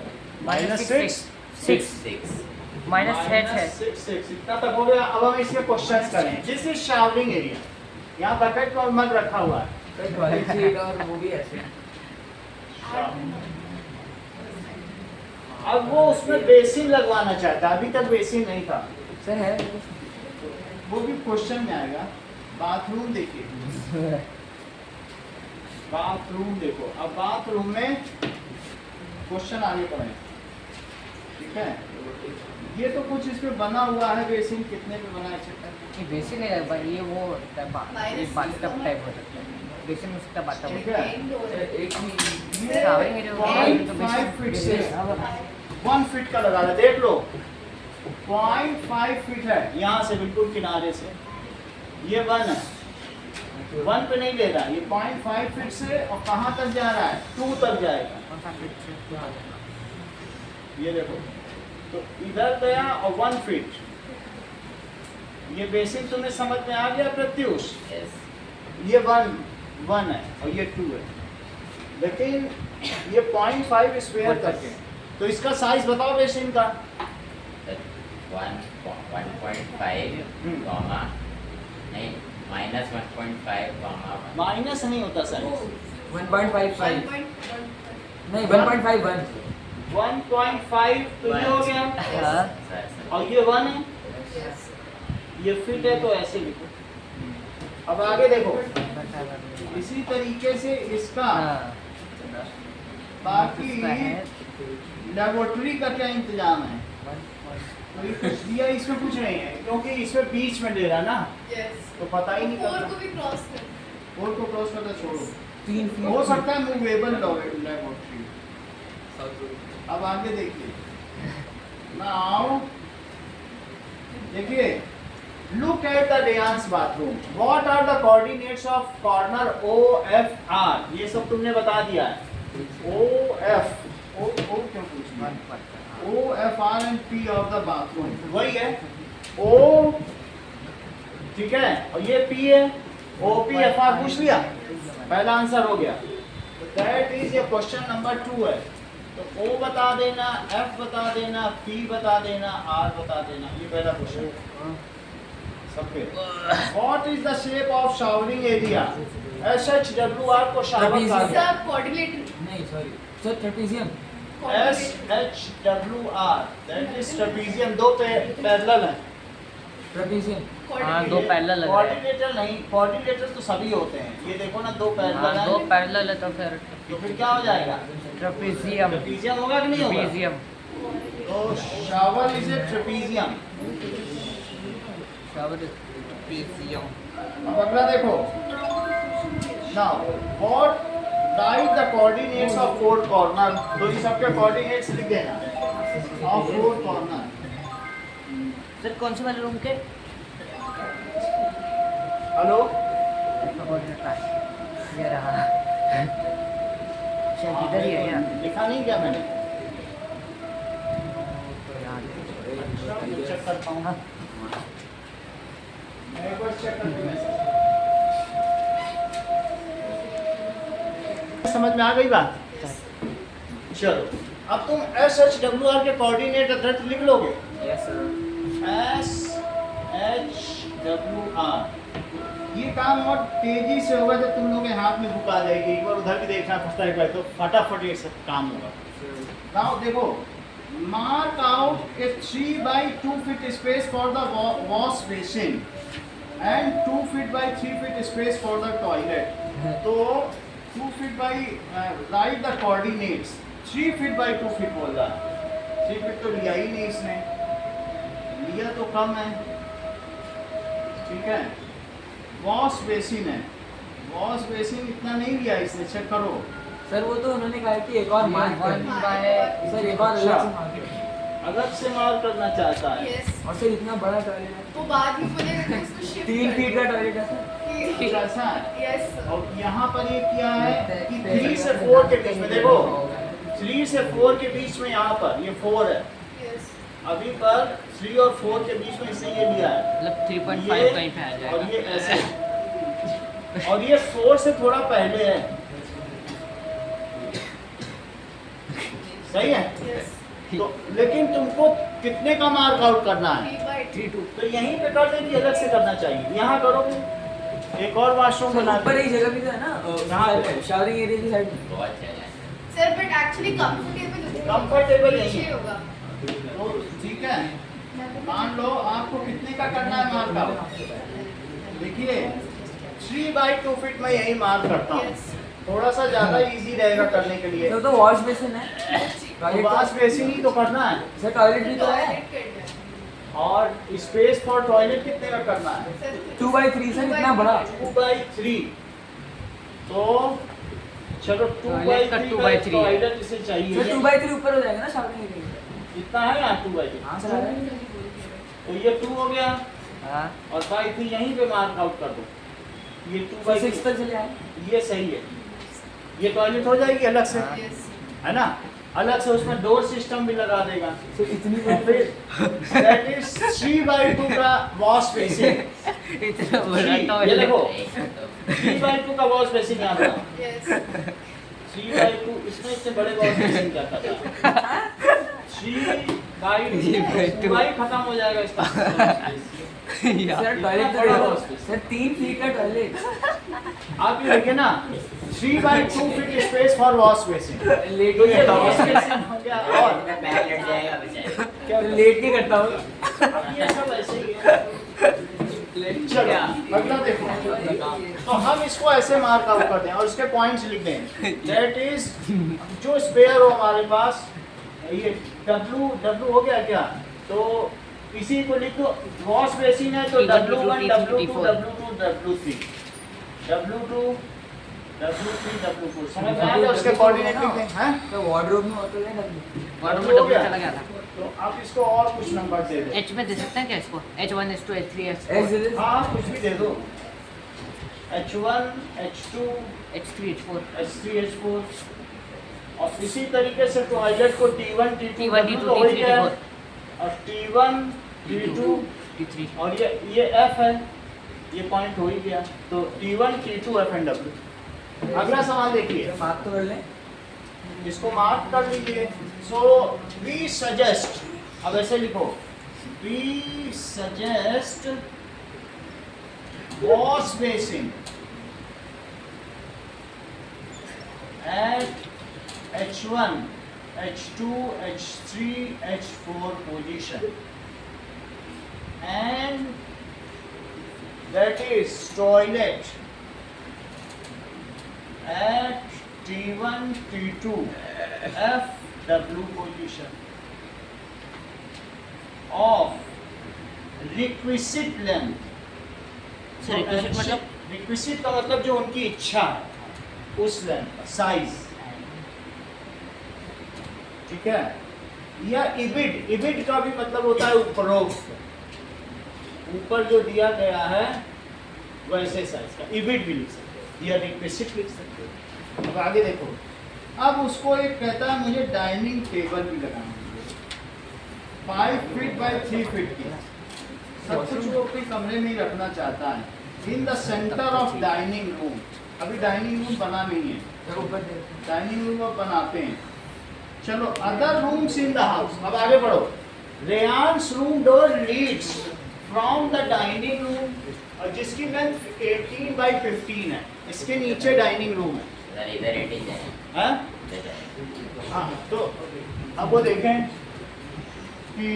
-6 6 6. -6 है. 6 इतना तक हो गया. अब हम इसके क्वेश्चंस करें. This is showering area. यहाँ बकेट और मग रखा हुआ है. सर टॉयलेट सीट और वो भी ऐसे. अब वो उसमें बेसिन लगवाना चाहता है. अभी तक बेसिन नहीं था. सर है वो भी क्वेश्चन में आएगा. बाथरूम देखिए. बाथरूम देखो. अब बाथरूम में क्वेश्चन आगे पढ़े. ठीक है. ये तो कुछ इसमें बना हुआ है. बेसिन कितने पे बना है? ये बेसिन है भाई. ये वो बाथटब टाइप हो सकता है. बेसिन में सकता बाथटब. ठीक है. एक ही ये शावरिंग एरिया हो गया, ये तो 0.5 फीट से बेसिन. 1 फीट का लगा रहा है. देख लो 0.5 फीट है यहाँ से बिल्कुल किनारे से. ये 1 है. 1 पे नहीं ले रहा. ये 0.5 फीट से और कहाँ तक जा रहा है? 2 तक जाएगा. ये देखो तो इधर गया और 1 फीट. ये बेसिन तुम्हें समझ में आ गया प्रत्युष? Yes. ये 1 है और ये 2 है. लेकिन ये 0.5 स्क्वायर तक है. तो इसका साइज बताओ बेसिन का. 1.5 कॉमा नहीं -1.5 कॉमा 1. माइनस नहीं होता साइज. 1.55 नहीं 1.51 1.5 तो ये हो गया. हाँ. और ये 1 है. ये फिट है तो ऐसे लिखो. अब आगे देखो, इसी तरीके से इसका हाँ, बाकी इसका है लेबोरेटरी का क्या इंतजाम है? तो ये कुछ दिया इसमें कुछ नहीं है, क्योंकि इसमें बीच में दे रहा ना, यस तो पता ही नहीं फोर करता। को भी क्रॉस कर 4 को क्रॉस करता छोड़ो, 3 हो सकता है मूवेबल लेबोरेटरी। अब आगे देखिए, नाउ देखिए, look at the Reyansh bathroom. What are the coordinates of corner O F R? ये सब तुमने बता दिया है। ओ एफ ओ क्यों पूछना? O F R and P of the bathroom वही है। ओ ठीक है, और ये पी है, ओ पी एफ आर पूछ लिया, पहला आंसर हो गया। दैट इज ये क्वेश्चन नंबर 2 है। तो ओ बता देना, एफ बता देना, पी बता देना, आर बता देना, ये पहला क्वेश्चन सबके। What is the shape of showering area? S H W R को शावर कहा Trapezium. गया। सब कोऑर्डिनेट नहीं sorry sir trapezium. S H W R that is trapezium, दो पैरेलल है। ट्रेपेजियम हाँ, दो पैरेलल लग रहे हैं। कोऑर्डिनेटर नहीं, कोऑर्डिनेटर तो सभी होते हैं। ये देखो ना, दो पैरेलल हाँ, दो है, पैरेलल है तो फिर तो फिर क्या हो जाएगा? ट्रेपेजियम। ट्रेपेजियम होगा कि नहीं होगा? ट्रेपेजियम। तो shower is a trapezium. Trapezium. अब अगला देखो, now what right the coordinates of four corner. तो ये सबके कोऑर्डिनेट्स लिख देना ऑफ फोर कॉर्नर। सर कौन से वाले रूम के? हेलो, ये रहा, शायद इधर ही है क्या? लिखा नहीं क्या मैंने? तो यहाँ चेक करता हूँ, मैं एक बार चेक करके मैसेज। समझ में आ गई बात? चलो, अब तुम एस एच डब्ल्यू आर के कोऑर्डिनेट अड्रेस लिख लोगे। Yes sir. S H W R. ये काम और तेजी से होगा जब तुम लोगों के हाथ में बुक आ जाएगी। एक बार उधर भी देखना फर्स्ट टाइम तो फटाफट ये सब काम होगा। नाउ देखो, mark out A 3 by 2 feet space for the wash basin and 2 feet by 3 feet space for the toilet. तो 2 feet by write the coordinates. 3 feet by 2 feet बोल रहा है। 3 feet तो लिया ही नहीं इसने, लिया तो कम है, ठीक है। वॉश बेसिन है, वॉश बेसिन इतना नहीं लिया इसने, चेक करो। सर वो तो उन्होंने कहा कि एक और मार्क कर सर, एक और अलग से मार्क कर। अलग से मार्क करना चाहता है। यस और सर इतना बड़ा टॉयलेट है, वो बाद में बोलेगा कि उसको शिफ्ट 3 फीट का टॉयलेट है सर। कुछ ऐसा है। यस और यहाँ पर ये क्या है कि 3 से 4 के बीच में, देखो 3 से 4 के बीच में, यहाँ पर ये 4 है, यस अभी पर 3 और 4 के बीच में इसने ये लिया है। मतलब 3.5 ये कहीं पे आ और जाएगा। ये ऐसे, और ये 4 से थोड़ा पहले है, सही है। यस तो लेकिन तुमको कितने का मार्क आउट करना है? 3/2 तो यहीं पे कर देंगे, अलग से करना चाहिए। यहाँ करोगे, एक और वॉशरूम सर बना ऊपर एक जगह भी तो है ना, कहाँ पे? शावरिंग एरिया की साइड में। बहुत अच्छा है। Sir but actually comfortable Comfortable नहीं नीचे है। होगा। तो ठीक है, मान लो आपको कितने का करना है मार्क आउट? देखिए 3 by 2 फीट में यही मार्क करता हूँ, Yes. थोड़ा सा ज़्यादा इजी रहेगा करने के लिए। सर तो वॉश बेसिन है, टॉयलेट वॉश बेसिन ही तो करना है, सर टॉयलेट भी तो है। टॉयलेट करना है। और स्पेस फॉर टॉयलेट कितने का करना है? सर 2/3 सर, इतना बड़ा। 2/3। तो चलो 2/3 टॉयलेट का 2/3 है। टॉयलेट इसे चाहिए। सर 2/3 ऊपर हो जाएगा ना शावरिंग एरिया। इतना है यार 2/3। हाँ सर आ रहा है। तो ये 2 हो गया, हाँ, और 5 यहीं पे मार्क आउट कर दो। ये 6 2/3 तक चले आए। ये सही है। ये टॉयलेट हो जाएगी अलग से, हाँ। यस है ना, अलग से उसमें डोर सिस्टम भी लगा देगा। सर इतनी तो फिर दैट इज 3/2 का वॉश बेसिन। इतना बड़ा ये टॉयलेट। देखो 3/2 का वॉश बेसिन यहाँ पर। यस 3/2 इसमें इतने बड़े वॉश बेसिन क्या था? 3/2 भाई खत्म हो जाएगा इसका। सर टॉयलेट बड़ा तो वॉश बेसिन। सर 3 फीट का टॉयलेट। आप ये देखिए ना, 3/2 feet space for wash basin. Let तो ही ये करता वॉश हूँ। बेसिन हो गया। और पैर लेट जाएगा बेचारा। क्या लेट नहीं करता हूँ। अब ये सब ऐसे ही है। चलो अगला देखो। तो हम इसको ऐसे मार्क आउट करते हैं और इसके पॉइंट्स लिख दें। दैट इज जो स्पेयर हो हमारे पास, ये W हो गया क्या, तो इसी को लिख दो। वॉश बेसिन है तो W1 W2 W2 W3 W2 W3 W4 समझ में आ गया? उसके कोऑर्डिनेट लिख दें। हैं तो वार्डरोब में होता है ना वार्डरोब W हो में गया? चला गया था। तो आप इसको और कुछ नंबर दे दो। H में दे सकते हैं क्या इसको? H1 H2 H3 H4 x हाँ कुछ भी दे दो। H1 H2 H3 H4 H3 H4 और इसी तरीके से टॉयलेट को T1 T2 T1 W T2 तो हो ही T3 गया। T4 और T1 T2 T3 और ये F है, ये पॉइंट हो ही गया। तो T1 T2 F and W। अगला सवाल देखिए, मार्क तो कर लें। इसको मार्क कर लीजिए। सो वी सजेस्ट, अब ऐसे लिखो, we suggest wash basin at H1 H2 H3 H4 position, and that is toilet at T1 T2 F W position of requisite length। Sir requisite मतलब? रिक्विजिट का मतलब जो उनकी इच्छा है उस लेंथ साइज, ठीक है। या इबिड का भी मतलब होता है उपरोक्त, ऊपर जो दिया गया है वैसे साइज का इबिड भी लिख सकते हो या रिक्विजिट लिख सकते हो। अब आगे देखो, अब उसको एक कहता है मुझे डाइनिंग टेबल भी लगाना है 5 फीट बाय 3 फीट की। सब कुछ वो अपने कमरे में ही रखना चाहता है। In the centre of dining room. अभी डाइनिंग रूम बना नहीं है, डाइनिंग रूम अब बनाते हैं। चलो other rooms in the house. अब आगे बढ़ो। Reyansh room door leads from the dining room, और जिसकी लेंथ 18 बाई 15 है, इसके नीचे डाइनिंग रूम है। सर इधर 18 है। हाँ? इधर है। हाँ, तो अब वो देखें कि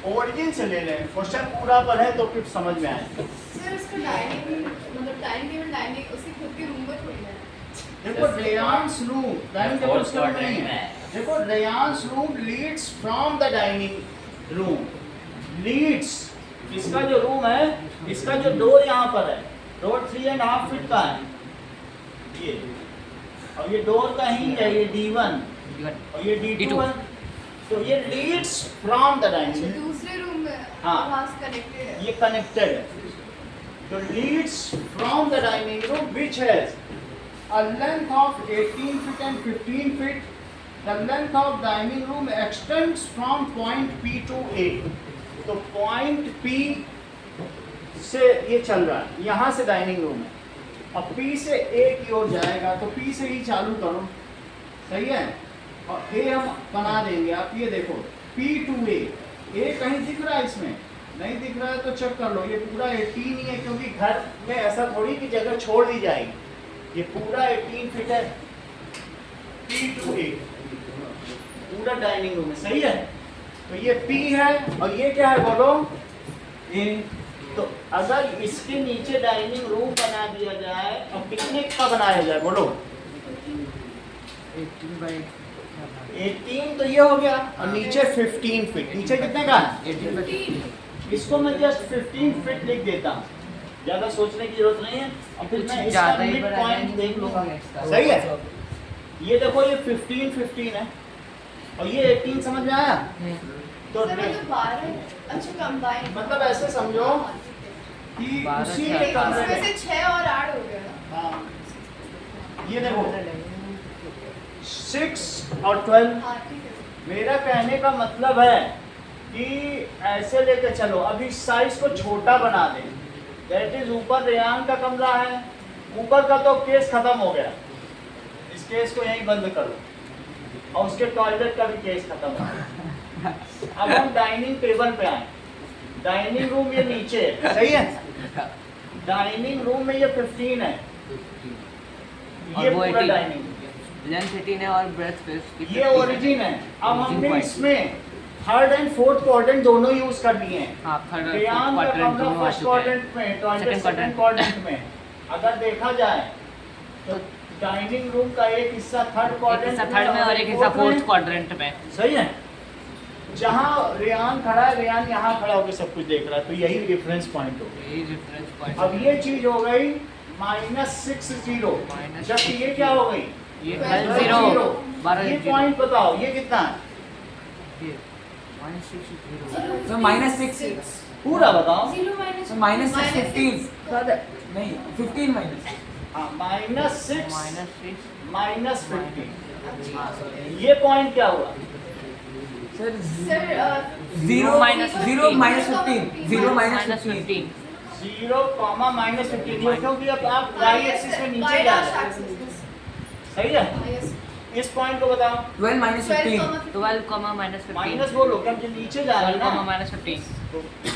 ओरिजिन से ले लें, क्वेश्चन पूरा पढ़े तो फिर समझ में आए। सर उसका डाइनिंग मतलब डाइनिंग टेबल डाइनिंग उसकी खुद की रूम में थोड़ी है। देखो रेयांस रूम डाइनिंग टेबल उसके रूम में नहीं है। में। देखो Reyansh room leads from the dining room. Leads, इसका जो रूम है, इसका जो डोर यहाँ पर है, डोर 3.5 फीट का है ये, और ये डोर का ही है, ये D1 और ये D2 है। तो ये leads from the dining room, दूसरे रूम में हाँ। वहाँ से कनेक्टेड है। ये कनेक्टेड है। तो leads from the dining room which has a length of 18 feet and 15 feet. The length of dining room extends from point P to A. तो point P से ये चल रहा है, यहाँ से डाइनिंग रूम है, और P से A की ओर जाएगा, तो P से ही चालू करो, सही है। और A हम बना देंगे। आप ये देखो P to A, A कहीं दिख रहा है इसमें? नहीं दिख रहा है तो चेक कर लो, ये पूरा 18 ही है, क्योंकि घर में ऐसा थोड़ी की जगह छोड़ दी जाएगी। ये पूरा 18 फीट है, P to A पूरा डाइनिंग रूम है, सही है। तो ये P है और ये क्या है बोलो, A। तो अगर इसके नीचे डाइनिंग रूम बना दिया जाए और कितने का बनाया जाए बोलो, 18 तो ये हो गया, और नीचे 15 फीट। नीचे कितने का है? 18 इसको मैं जस्ट 15 फीट लिख देता हूँ, ज्यादा सोचने की जरूरत नहीं है। और फिर मैं इसका ज्यादा ही मिड बड़ा पॉइंट देख लूंगा, इसका। सही है। ये देखो ये 15 है और ये 18, समझ में आया? तो सर मतलब 12 अच्छा कंबाइन मतलब ऐसे समझो कि 12 उसी क्या? के कमरे उसमें से में, 6 और 8 हो गया। हाँ, ये देखो 6 और 12। हाँ ठीक है। मेरा कहने का मतलब है कि ऐसे लेके चलो, अभी साइज को छोटा बना दें। दैट इज ऊपर रेयान का कमरा है, ऊपर का तो केस खत्म हो गया, इस केस को यहीं बंद करो, और उसके टॉयलेट का भी केस खत्म हो गया। अब हम डाइनिंग टेबल पे आए। डाइनिंग रूम ये नीचे है, सही है। डाइनिंग रूम में ये 15 है, और ये वो पूरा 18 डाइनिंग लेंथ 18 है और ब्रेथ स्पेस ये ओरिजिन है। अब हमने इसमें थर्ड एंड फोर्थ क्वाड्रेंट दोनों यूज कर लिए हैं। हाँ थर्ड और रेयान का क्वाड्रेंट कमरा दोनों आ फर्स्ट चुके हैं। क्वाड्रेंट में, टॉयलेट Second सेकंड क्वाड्रेंट में। अगर देखा जाए तो डाइनिंग रूम का एक हिस्सा थर्ड एक क्वाड्रेंट हिस्सा थर्ड में और एक हिस्सा फोर्थ क्वाड्रेंट में। सही है। जहाँ रेयान खड़ा है, रेयान यहाँ खड़ा होकर सब कुछ देख रहा है, तो यही रेफरेंस पॉइंट हो गया। यही रेफरेंस पॉइंट। अब ये चीज हो गई -60, जबकि ये क्या हो गई? ये 12 0 ये पॉइंट बताओ ये कितना है? -6 सर -6 पूरा बताओ। सर -6 15 नहीं 15 माइनस हाँ, -6 -6 -15। ये पॉइंट क्या हुआ? सर सर 0 minus 0 -15 0 -15 0, -15 ये क्योंकि अब आप y एक्सिस में नीचे जा रहे हैं। सही है। इस पॉइंट को बताओ। 12 -15 12, -15 माइनस बोलो क्या, हम नीचे जा रहे हैं 12, ना। -15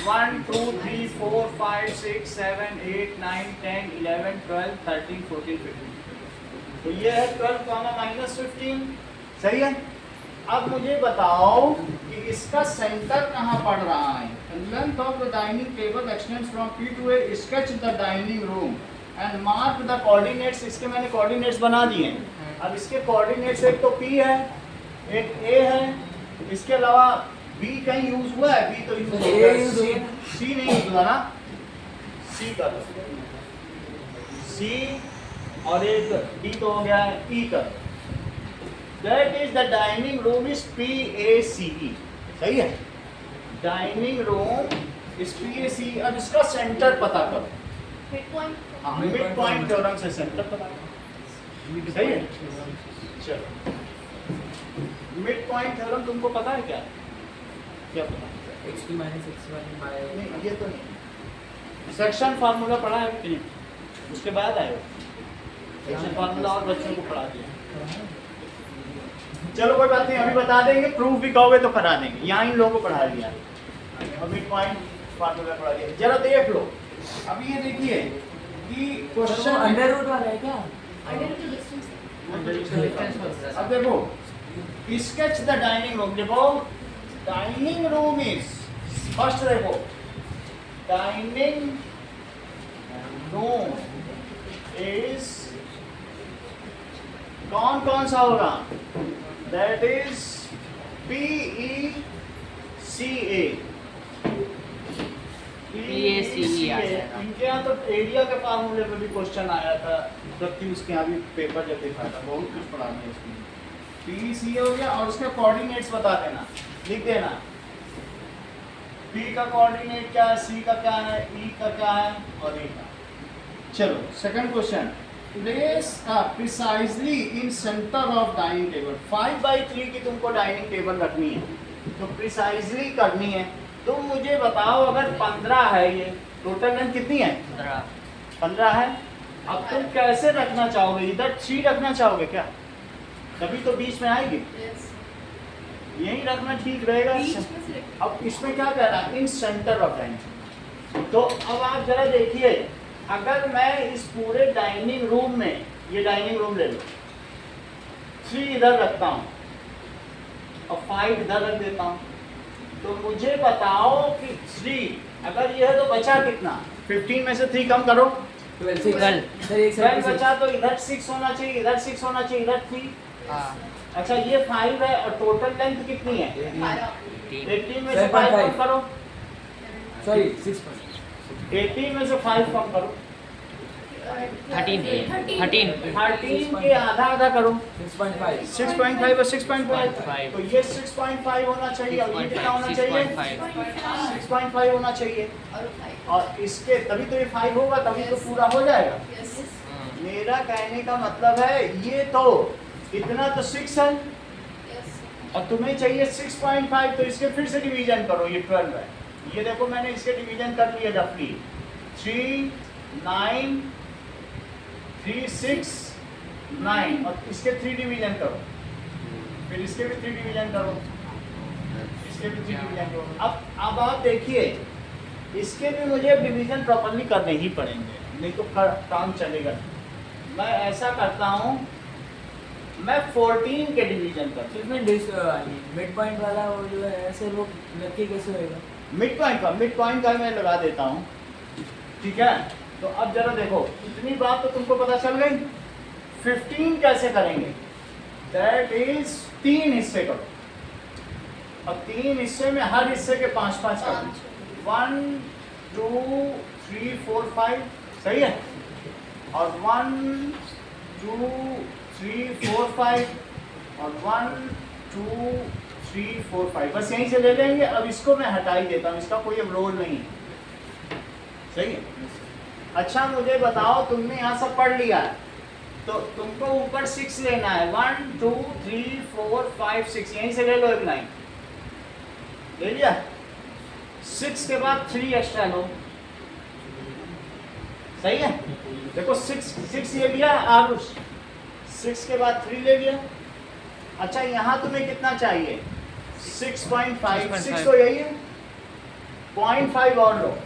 1 2 3 4 5 6 7 8 9 10 11 12 13 14 15। तो ये है 12, -15। सही है। अब मुझे बताओ कि इसका सेंटर कहाँ पड़ रहा है? Length of the dining table extends from P to A, sketch the dining room and mark the coordinates. इसके मैंने कोऑर्डिनेट्स बना दिए हैं। अब इसके कोऑर्डिनेट्स एक तो P है, एक A है, इसके अलावा B कहीं यूज हुआ है? B तो यूज हो A गया, use हो गया। C नहीं यूज हुआ ना। C कर लो, C और एक D तो हो गया है, E कर लो। That is the dining room is PACE। सही है। Dining room is PACE। अब इसका सेंटर पता करो। हाँ, मिड पॉइंट थ्योरम से सेंटर पता करो। सही है। चलो, मिड पॉइंट थ्योरम तुमको पता है क्या? क्या पता है? XP -x1 by नहीं, ये तो नहीं। सेक्शन फार्मूला पढ़ा है कि नहीं? उसके बाद आए सेक्शन फार्मूला और बच्चों को पढ़ा दिया। चलो कोई बात नहीं, अभी बता देंगे। प्रूफ भी कहोगे तो करा देंगे। यहाँ इन लोगों को पढ़ा दिया, अभी पॉइंट फार्मूला पढ़ा दिया। जरा देख लो। अभी ये देखिए कि क्वेश्चन अंडर रूट वाला है क्या? अब देखो, स्केच द डाइनिंग रूम। देखो डाइनिंग रूम इज फर्स्ट, देखो डाइनिंग रूम इज कौन कौन सा होगा? That is PECA। इनके यहाँ तो एरिया के फार्मूले पे भी क्वेश्चन आया था, जबकि उसके यहाँ भी पेपर जब देखा था, बहुत कुछ पढ़ा है इसमें। PECA हो गया और उसके कोऑर्डिनेट्स बता देना, लिख देना। P का कोऑर्डिनेट क्या है, C का क्या है, E का क्या है और A का। चलो second question. Place precisely in centre of dining table. 5/3 की तुमको डाइनिंग टेबल रखनी है, तो प्रिसाइजली करनी है। तुम मुझे बताओ, अगर 15 है, ये टोटल लेंथ कितनी है? 15 है। अब तुम कैसे रखना चाहोगे? इधर 3 रखना चाहोगे क्या? तभी तो बीच में आएगी। यही रखना ठीक रहेगा। अब इसमें क्या कह रहा है? इन सेंटर ऑफ डाइनिंग। तो अब आप जरा देखिए, अगर मैं इस पूरे डाइनिंग रूम में, ये डाइनिंग रूम ले लो, 3 इधर रखता हूँ और 5 इधर रख देता हूँ, तो मुझे बताओ कि 3 अगर ये है तो बचा कितना? 15 में से 3 कम करो, 12 सर एक 12 बचा, तो इधर 6 होना चाहिए, इधर 6 होना चाहिए, इधर 3। अच्छा ये 5 है और टोटल लेंथ कितनी है? 18 में से 5 कम करो, सॉरी 6 18 में से 5 कम करो, 13 के आधा आधा करो, 6.5 6.5 और 6.5, तो ये 6.5 होना चाहिए और ये कितना होना चाहिए? 6.5 होना चाहिए। और इसके तभी तो ये 5 होगा, तभी तो पूरा हो जाएगा। मेरा कहने का मतलब है ये तो इतना तो 6 है और तुम्हें चाहिए 6.5, तो इसके फिर से डिवीजन करो, ये 12 है। ये देखो मैंने इसके डिवीजन कर लिया रफली, 3 9 3 6 9 और इसके 3 डिवीजन करो, फिर इसके भी 3 डिवीजन करो, इसके भी 3 डिवीजन करो। अब आप देखिए, इसके भी मुझे डिवीजन प्रॉपर्ली करने ही पड़ेंगे, नहीं तो काम चलेगा। मैं ऐसा करता हूँ मैं 14 के डिवीजन कर तो इसमें मिड पॉइंट वाला वो जो है ऐसे वो नक्की कैसे होएगा? मिड पॉइंट का मैं लगा देता हूँ, ठीक है। तो अब जरा देखो, इतनी बात तो तुमको पता चल गई। 15 कैसे करेंगे, दैट इज 3 हिस्से करो। अब 3 हिस्से में हर हिस्से के 5-5 करो। 1 2 3 4 5, सही है। और 1 2 3 4 5 और 1 2 3 4 5, बस यहीं से ले लेंगे। अब इसको मैं हटा ही देता हूँ, इसका कोई अब रोल नहीं है, सही है। अच्छा मुझे बताओ, तुमने यहाँ सब पढ़ लिया है, तो तुमको ऊपर 6 लेना है। 1 2 3 4 5 6, यहीं से ले लो एक लाइन, ले लिया। 6 के बाद 3 एक्स्ट्रा लो, सही है। देखो 6 ले लिया आरुष, 6 के बाद 3 ले लिया। अच्छा यहाँ तुम्हें कितना चाहिए, 6.5, 6 तो यही है, 0.5 और लो,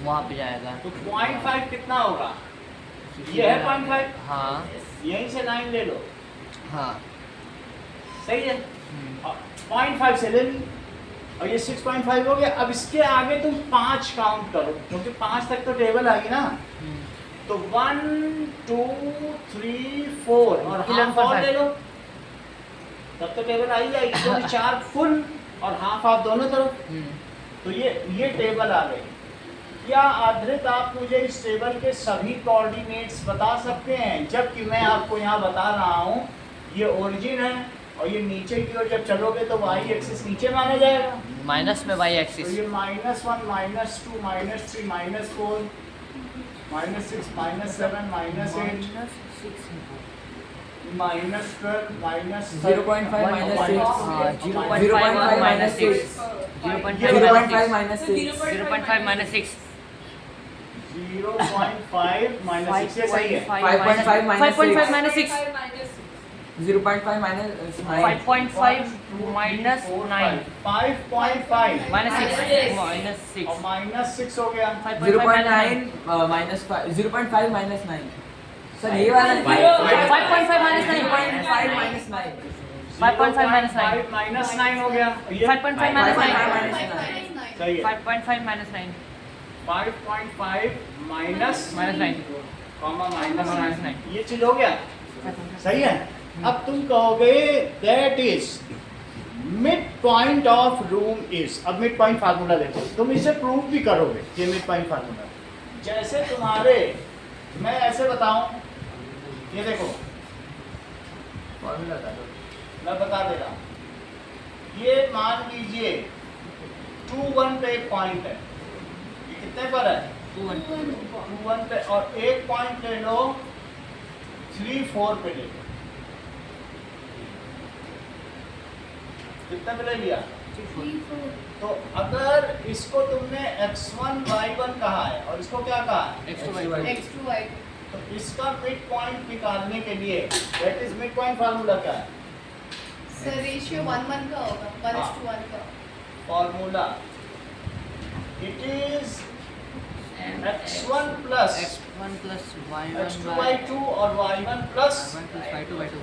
वहाँ पे जाएगा। तो 0.5 कितना होगा, ये है 0.5, हाँ यहीं से 9 ले लो, हाँ। सही है। और 0.5 से ले ली, और ये 6.5 हो गया। अब इसके आगे तुम 5 काउंट करो, क्योंकि 5 तक तो टेबल आएगी ना। तो 1 2 3 4 और हाफ और ले लो, तब तो टेबल आ ही जाएगी, क्योंकि 4 फुल और हाफ हाफ दोनों तरफ। तो ये टेबल आ गई। क्या आधृत आप मुझे इस टेबल के सभी कोऑर्डिनेट्स बता सकते हैं, जबकि मैं आपको यहाँ बता रहा हूँ ये ओरिजिन है, और ये नीचे की ओर जब चलोगे तो y एक्सिस नीचे माना जाएगा, माइनस में वाई तो एक्सिस। ये -1 -2 -3 -4 -6 -7 -8 -12 0.5 minus 6. 0.5 minus 6. 0.5 minus 6. 0.5 -6, ये सही है। 5.5 minus 5.5 minus 6. 0.5 minus 9. 5.5 minus 9. 5.5 Minus 6. Minus 6. और -6 हो गया। 0.9 minus 5. 0.5 minus 9. सर ये वाला 5.5 minus 9. 0.5 minus 9. 5.5 minus 9. -9 हो गया। ये 5.5 minus 9. सही है। 5.5 minus 9. 5.5 minus Minus 9. Comma Minus minus 9. ये चीज हो गया, सही है। अब तुम कहोगे that is mid point of room is. अब मिड पॉइंट फार्मूला देखो, तुम इसे प्रूव भी करोगे ये मिड पॉइंट फार्मूला। जैसे तुम्हारे, मैं ऐसे बताऊं, ये देखो फॉर्मूला बता दो। मैं बता दे रहा हूं। ये मान लीजिए 2 1 पे एक पॉइंट है, ये कितने पर है, 2 1. 2 1 पे, और एक पॉइंट ले लो 3 4 पे ले लो, कितने पे ले लिया। तो अगर इसको तुमने x1 y1 कहा है और इसको क्या कहा है, X2 y2. तो इसका मिड पॉइंट निकालने के लिए that is mid point formula क्या है, सर रेशियो 1:1 का होगा, 1:1 का। Formula it is x1 plus X1 plus x2 y1 y2 और y1 plus y1 plus y2 y2.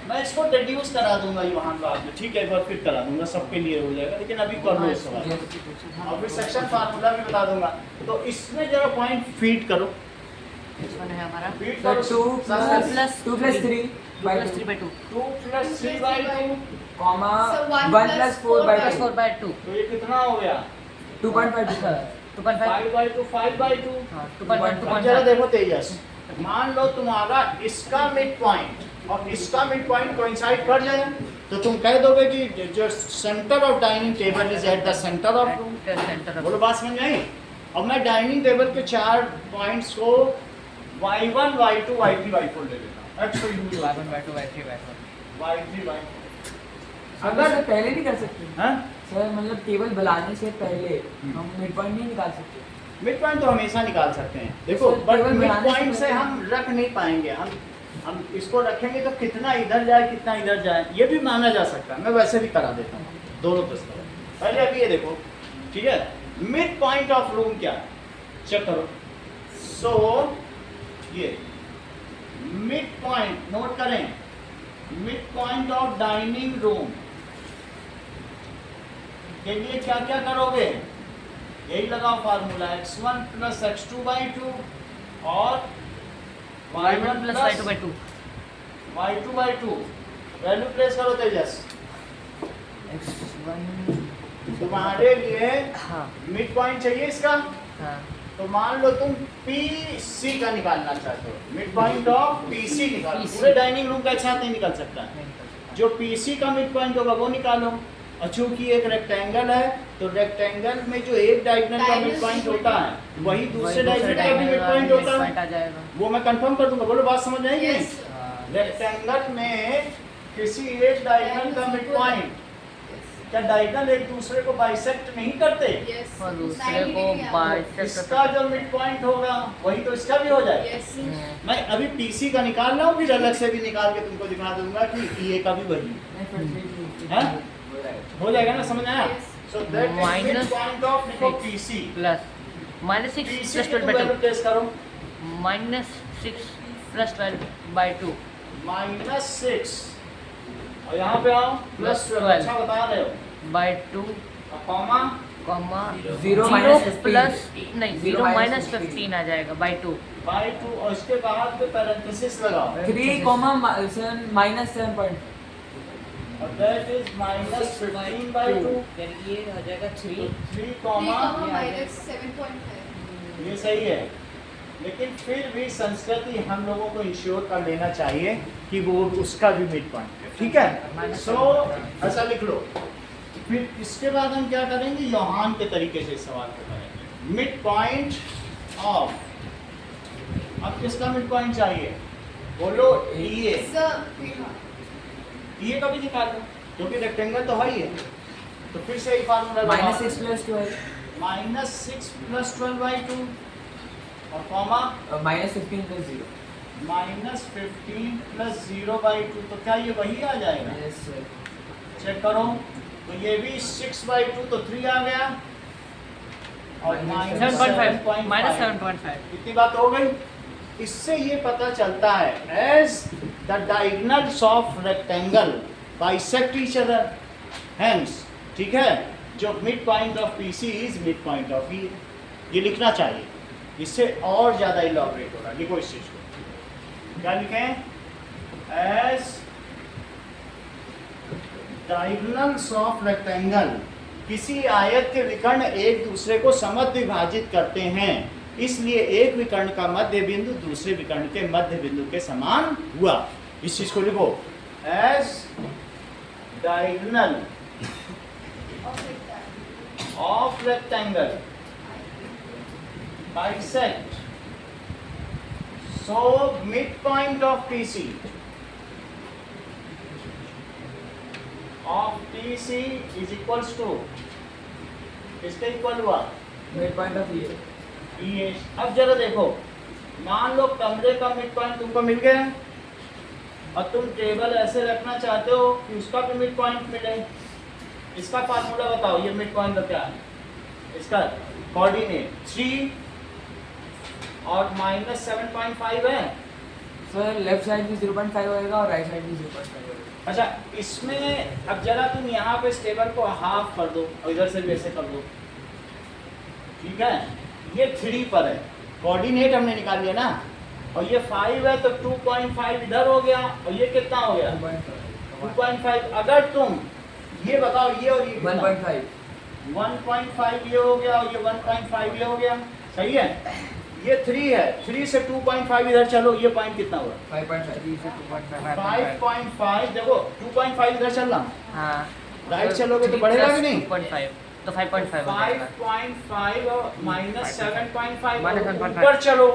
मैं इसको डिड्यूस करा दूंगा यहाँ बाद में, ठीक है, एक बार फिर करा दूंगा, सबके लिए हो जाएगा, लेकिन अभी कर लो इस सवाल और फिर सेक्शन फार्मूला भी बता दूंगा। तो इसमें जरा पॉइंट फीड करो, X1 है हमारा फीड सर करो 2 plus 2 plus 3 2 by plus 2 3 by 2 2 plus 3 by 2, comma So 1 plus 4 by plus 2. 4 by 2. तो ये कितना हो गया, 2.5 sir. 2.5. 5 by 2 5 by 2। हाँ, 2.1 अब जरा 2.5. देखो तेजस, मान लो तुम्हारा इसका मिड पॉइंट और इसका मिड पॉइंट कोइंसाइड कर जाए, तो तुम कह दोगे कि जो centre of dining table is at the centre of room. The center of बोलो बात समझ आई। अब मैं डाइनिंग टेबल के 4 पॉइंट्स को y1 y2 y3 y4 ले लेता हूँ, x को use y1 y2 y3 y4. y3 y4। अगर सर पहले नहीं कर सकते हाँ, सर, मतलब टेबल बनाने से पहले हम मिड पॉइंट नहीं निकाल सकते। मिड पॉइंट तो हमेशा निकाल सकते हैं, देखो, सर, बट टेबल मिड बनाने से पॉइंट से पहले- हम रख नहीं पाएंगे, हम इसको रखेंगे तो कितना इधर जाए कितना इधर जाए, ये भी माना जा सकता है। मैं वैसे भी करा देता हूँ, दोनों तरफ। पहले अभी ये देखो, ठीक है, मिड पॉइंट ऑफ रूम क्या है, चेक करो। सो ये मिड पॉइंट नोट करें, mid point of dining room के लिए क्या क्या करोगे? यही लगाओ formula, x1 plus x2 by 2 और y1 plus y2 by 2 y2 by 2। Value place करो तेजस। x1 तुम्हारे लिए हाँ मिड पॉइंट चाहिए इसका, हाँ तो मान लो तुम PC का निकालना चाहते हो, मिड पॉइंट ऑफ PC निकालो। PC। पूरे डाइनिंग रूम का एक साथ नहीं निकल सकता है। नहीं कर सकता। जो PC का मिड पॉइंट होगा वो निकालो। और चूंकि एक रेक्टेंगल है तो रेक्टेंगल में जो एक डायगोनल का मिड पॉइंट होता है वही दूसरे डायगोनल का भी मिड पॉइंट होता है। आ जाएगा। वो मैं कंफर्म कर दूंगा। बोलो बात समझ में आई कि नहीं? Yes, sir. हाँ, रेक्टेंगल में किसी एक डायगोनल का मिड पॉइंट, क्या डायगोनल एक दूसरे को बाइसेक्ट नहीं करते? Yes. और दूसरे 90 को degree बाइसेक्ट इसका जो मिड पॉइंट होगा वही तो इसका भी हो जाए। Yes. मैं अभी PC का निकाल रहा हूँ, फिर अलग से भी निकाल के तुमको दिखा दूंगा कि ये का भी वही नहीं, फिर है। हो जाएगा। हो जाएगा ना, समझ आया? Yes. So that is mid Minus point of लिखो PC। प्लस -6 PC प्लस की 12 तुम बाई वैल्यू प्लेस करो। 6 प्लस 12 बाई 2 -6 और यहाँ पे आओ प्लस 12। अच्छा बता रहे हो। बाई 2 और कॉमा कॉमा 0 0 minus प्लस नहीं 0 0 माइनस minus 15 आ जाएगा बाई 2 बाई 2 और इसके बाद पे पैरेंथेसिस लगाओ 3 7 minus 7.5 और दैट इज -15 बाई 2। ये हो जाएगा 3 3 3 कॉमा minus 7.5. ये सही है, लेकिन फिर भी संस्कृति हम लोगों को इंश्योर कर लेना चाहिए कि वो उसका भी मिड पॉइंट है। ठीक है, सो ऐसा लिख लो। फिर इसके बाद हम क्या करेंगे, योहान के तरीके से इस सवाल को करेंगे। मिड पॉइंट ऑफ, अब किसका मिड पॉइंट चाहिए? बोलो ये। Sir, we have. ये का भी निकाल लो क्योंकि रेक्टेंगल तो है ही है। तो फिर से यही फार्मूला -6 plus 12 -6 प्लस 12 बाई 2 और कॉमा -15 plus 0 -15 प्लस 0 बाई 2। तो क्या ये वही आ जाएगा? yes sir चेक करो। तो ये भी 6 बाई 2 तो 3 आ गया और Minus 7.5 -7.5 इतनी बात हो गई। इससे ये पता चलता है as the diagonals of rectangle bisect each other, hence ठीक है, जो mid point of PC is mid point of E। ये लिखना चाहिए, इससे और ज़्यादा इलॉबरेट होगा। लिखो इस चीज़ को, क्या लिखें? एज डायगोनल्स ऑफ रेक्टेंगल, किसी आयत के विकर्ण एक दूसरे को समद्विभाजित विभाजित करते हैं, इसलिए एक विकर्ण का मध्य बिंदु दूसरे विकर्ण के मध्य बिंदु के समान हुआ। इस चीज को लिखो, as diagonal Of rectangle. Of rectangle bisect, so mid point of PC is equals to, किसके इक्वल हुआ? mid point of E ये अब जरा देखो, मान लो कमरे का मिड पॉइंट तुमको मिल गया और तुम टेबल ऐसे रखना चाहते हो कि उसका भी मिड पॉइंट मिले। इसका फार्मूला बताओ, ये मिड पॉइंट का क्या है? इसका कोऑर्डिनेट 3 और -7.5 है। सर लेफ्ट साइड भी 0.5 होएगा और राइट साइड भी 0.5 होएगा। अच्छा, इसमें अब जरा तुम यहाँ पे इस टेबल को हाफ कर दो और इधर से भी ऐसे कर दो, ठीक है? ये 3 पर है, कोऑर्डिनेट हमने निकाल लिया ना, और ये 5 है तो 2.5 इधर हो गया और ये कितना हो गया? 2.5। अगर तुम ये बताओ, ये और ये 1.5 1.5 ये हो गया और ये 1.5 ये हो गया, सही है? ये 3 है, 3 से 2.5 इधर चलो, ये पॉइंट कितना हुआ? 5.5 5.5। देखो 2.5 इधर चल रहा, हाँ राइट चलोगे तो बढ़ेगा कि नहीं? 2.5 तो 5.5 हो जाएगा। 5.5 और -7.5 -7.5 ऊपर चलो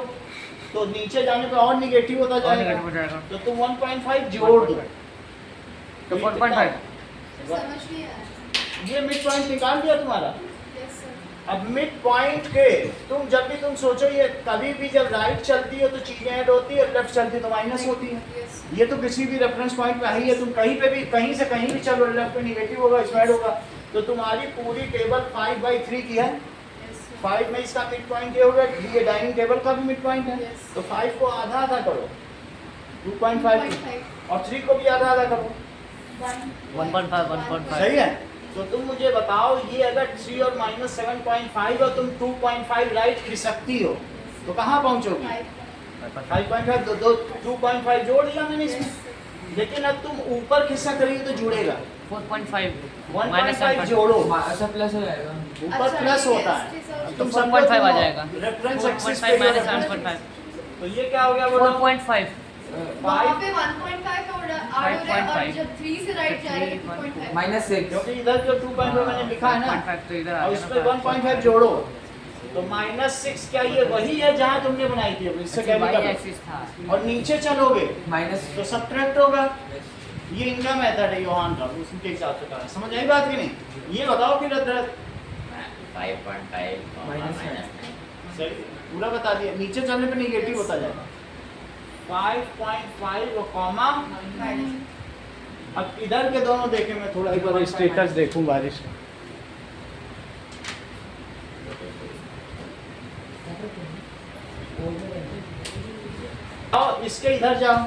तो नीचे जाने पे और निगेटिव होता और जाएगा, नेगेटिव हो जाएगा तो तुम 1.5 जोड़ दो तो 4.5। समझ नहीं आया. ये मिड पॉइंट निकाल दिया तुम्हारा। Yes, sir. अब मिड पॉइंट के तुम जब भी तुम सोचो, ये कभी भी जब राइट चलती है तो चीजें ऐड होती है, लेफ्ट चलती है तो माइनस होती है। Yes. ये तो किसी भी रेफरेंस पॉइंट पे है ही है, तुम कहीं पे भी कहीं से कहीं भी चलो, लेफ्ट पे निगेटिव होगा, इसमें ऐड होगा। तो तुम्हारी पूरी टेबल 5/3 की है। Yes, sir. 5 में इसका मिड पॉइंट ये होगा, ये डाइनिंग टेबल का भी मिड पॉइंट है। Yes. तो 5 को आधा आधा करो, 2.5 2.5. और 3 को भी आधा आधा करो, 1.5 सही है। तो तुम मुझे बताओ ये अगर 3 और माइनस 7.5 और तुम 2.5 राइट खिसकती हो तो कहाँ पहुँचोगी? 5.5 दो 2.5 जोड़ दिया मैंने इसमें, लेकिन अब तुम ऊपर खिसक रही हो तो जुड़ेगा 4.5 1.5 जोड़ो, ऐसा प्लस हो जाएगा। ऊपर प्लस होता है। अब तुम 4.5 आ जाएगा। रेफरेंस एक्सिस 4.5 पे माइनस हो। 7.5 तो ये क्या हो गया बोलो? 4.5 वहाँ पे 1.5 का order आ रहा है और 5.5 जब 3 से राइट जाएगा तो 2.5 -6 क्योंकि इधर जो 2.5 मैंने लिखा है ना 1.5 तो इधर आ और गया उस ना पे 1.5 जोड़ो तो -6 क्या ये वही है जहाँ तुमने बनाई थी? अब इससे क्या y निकल एक्सिस था। और नीचे चलोगे माइनस तो सब्ट्रैक्ट होगा। ये इनका मेथड है योहान का, उसके हिसाब से करा। समझ आई बात कि नहीं? ये बताओ फिर अदरक 5.5 माइनस सही पूरा बता दिया। नीचे चलने पे नेगेटिव होता जाएगा 5.5 और कॉमा। अब इधर के दोनों देखें, मैं थोड़ा एक बार स्टेटस देखूं बारिश का। आओ इसके इधर जाओ,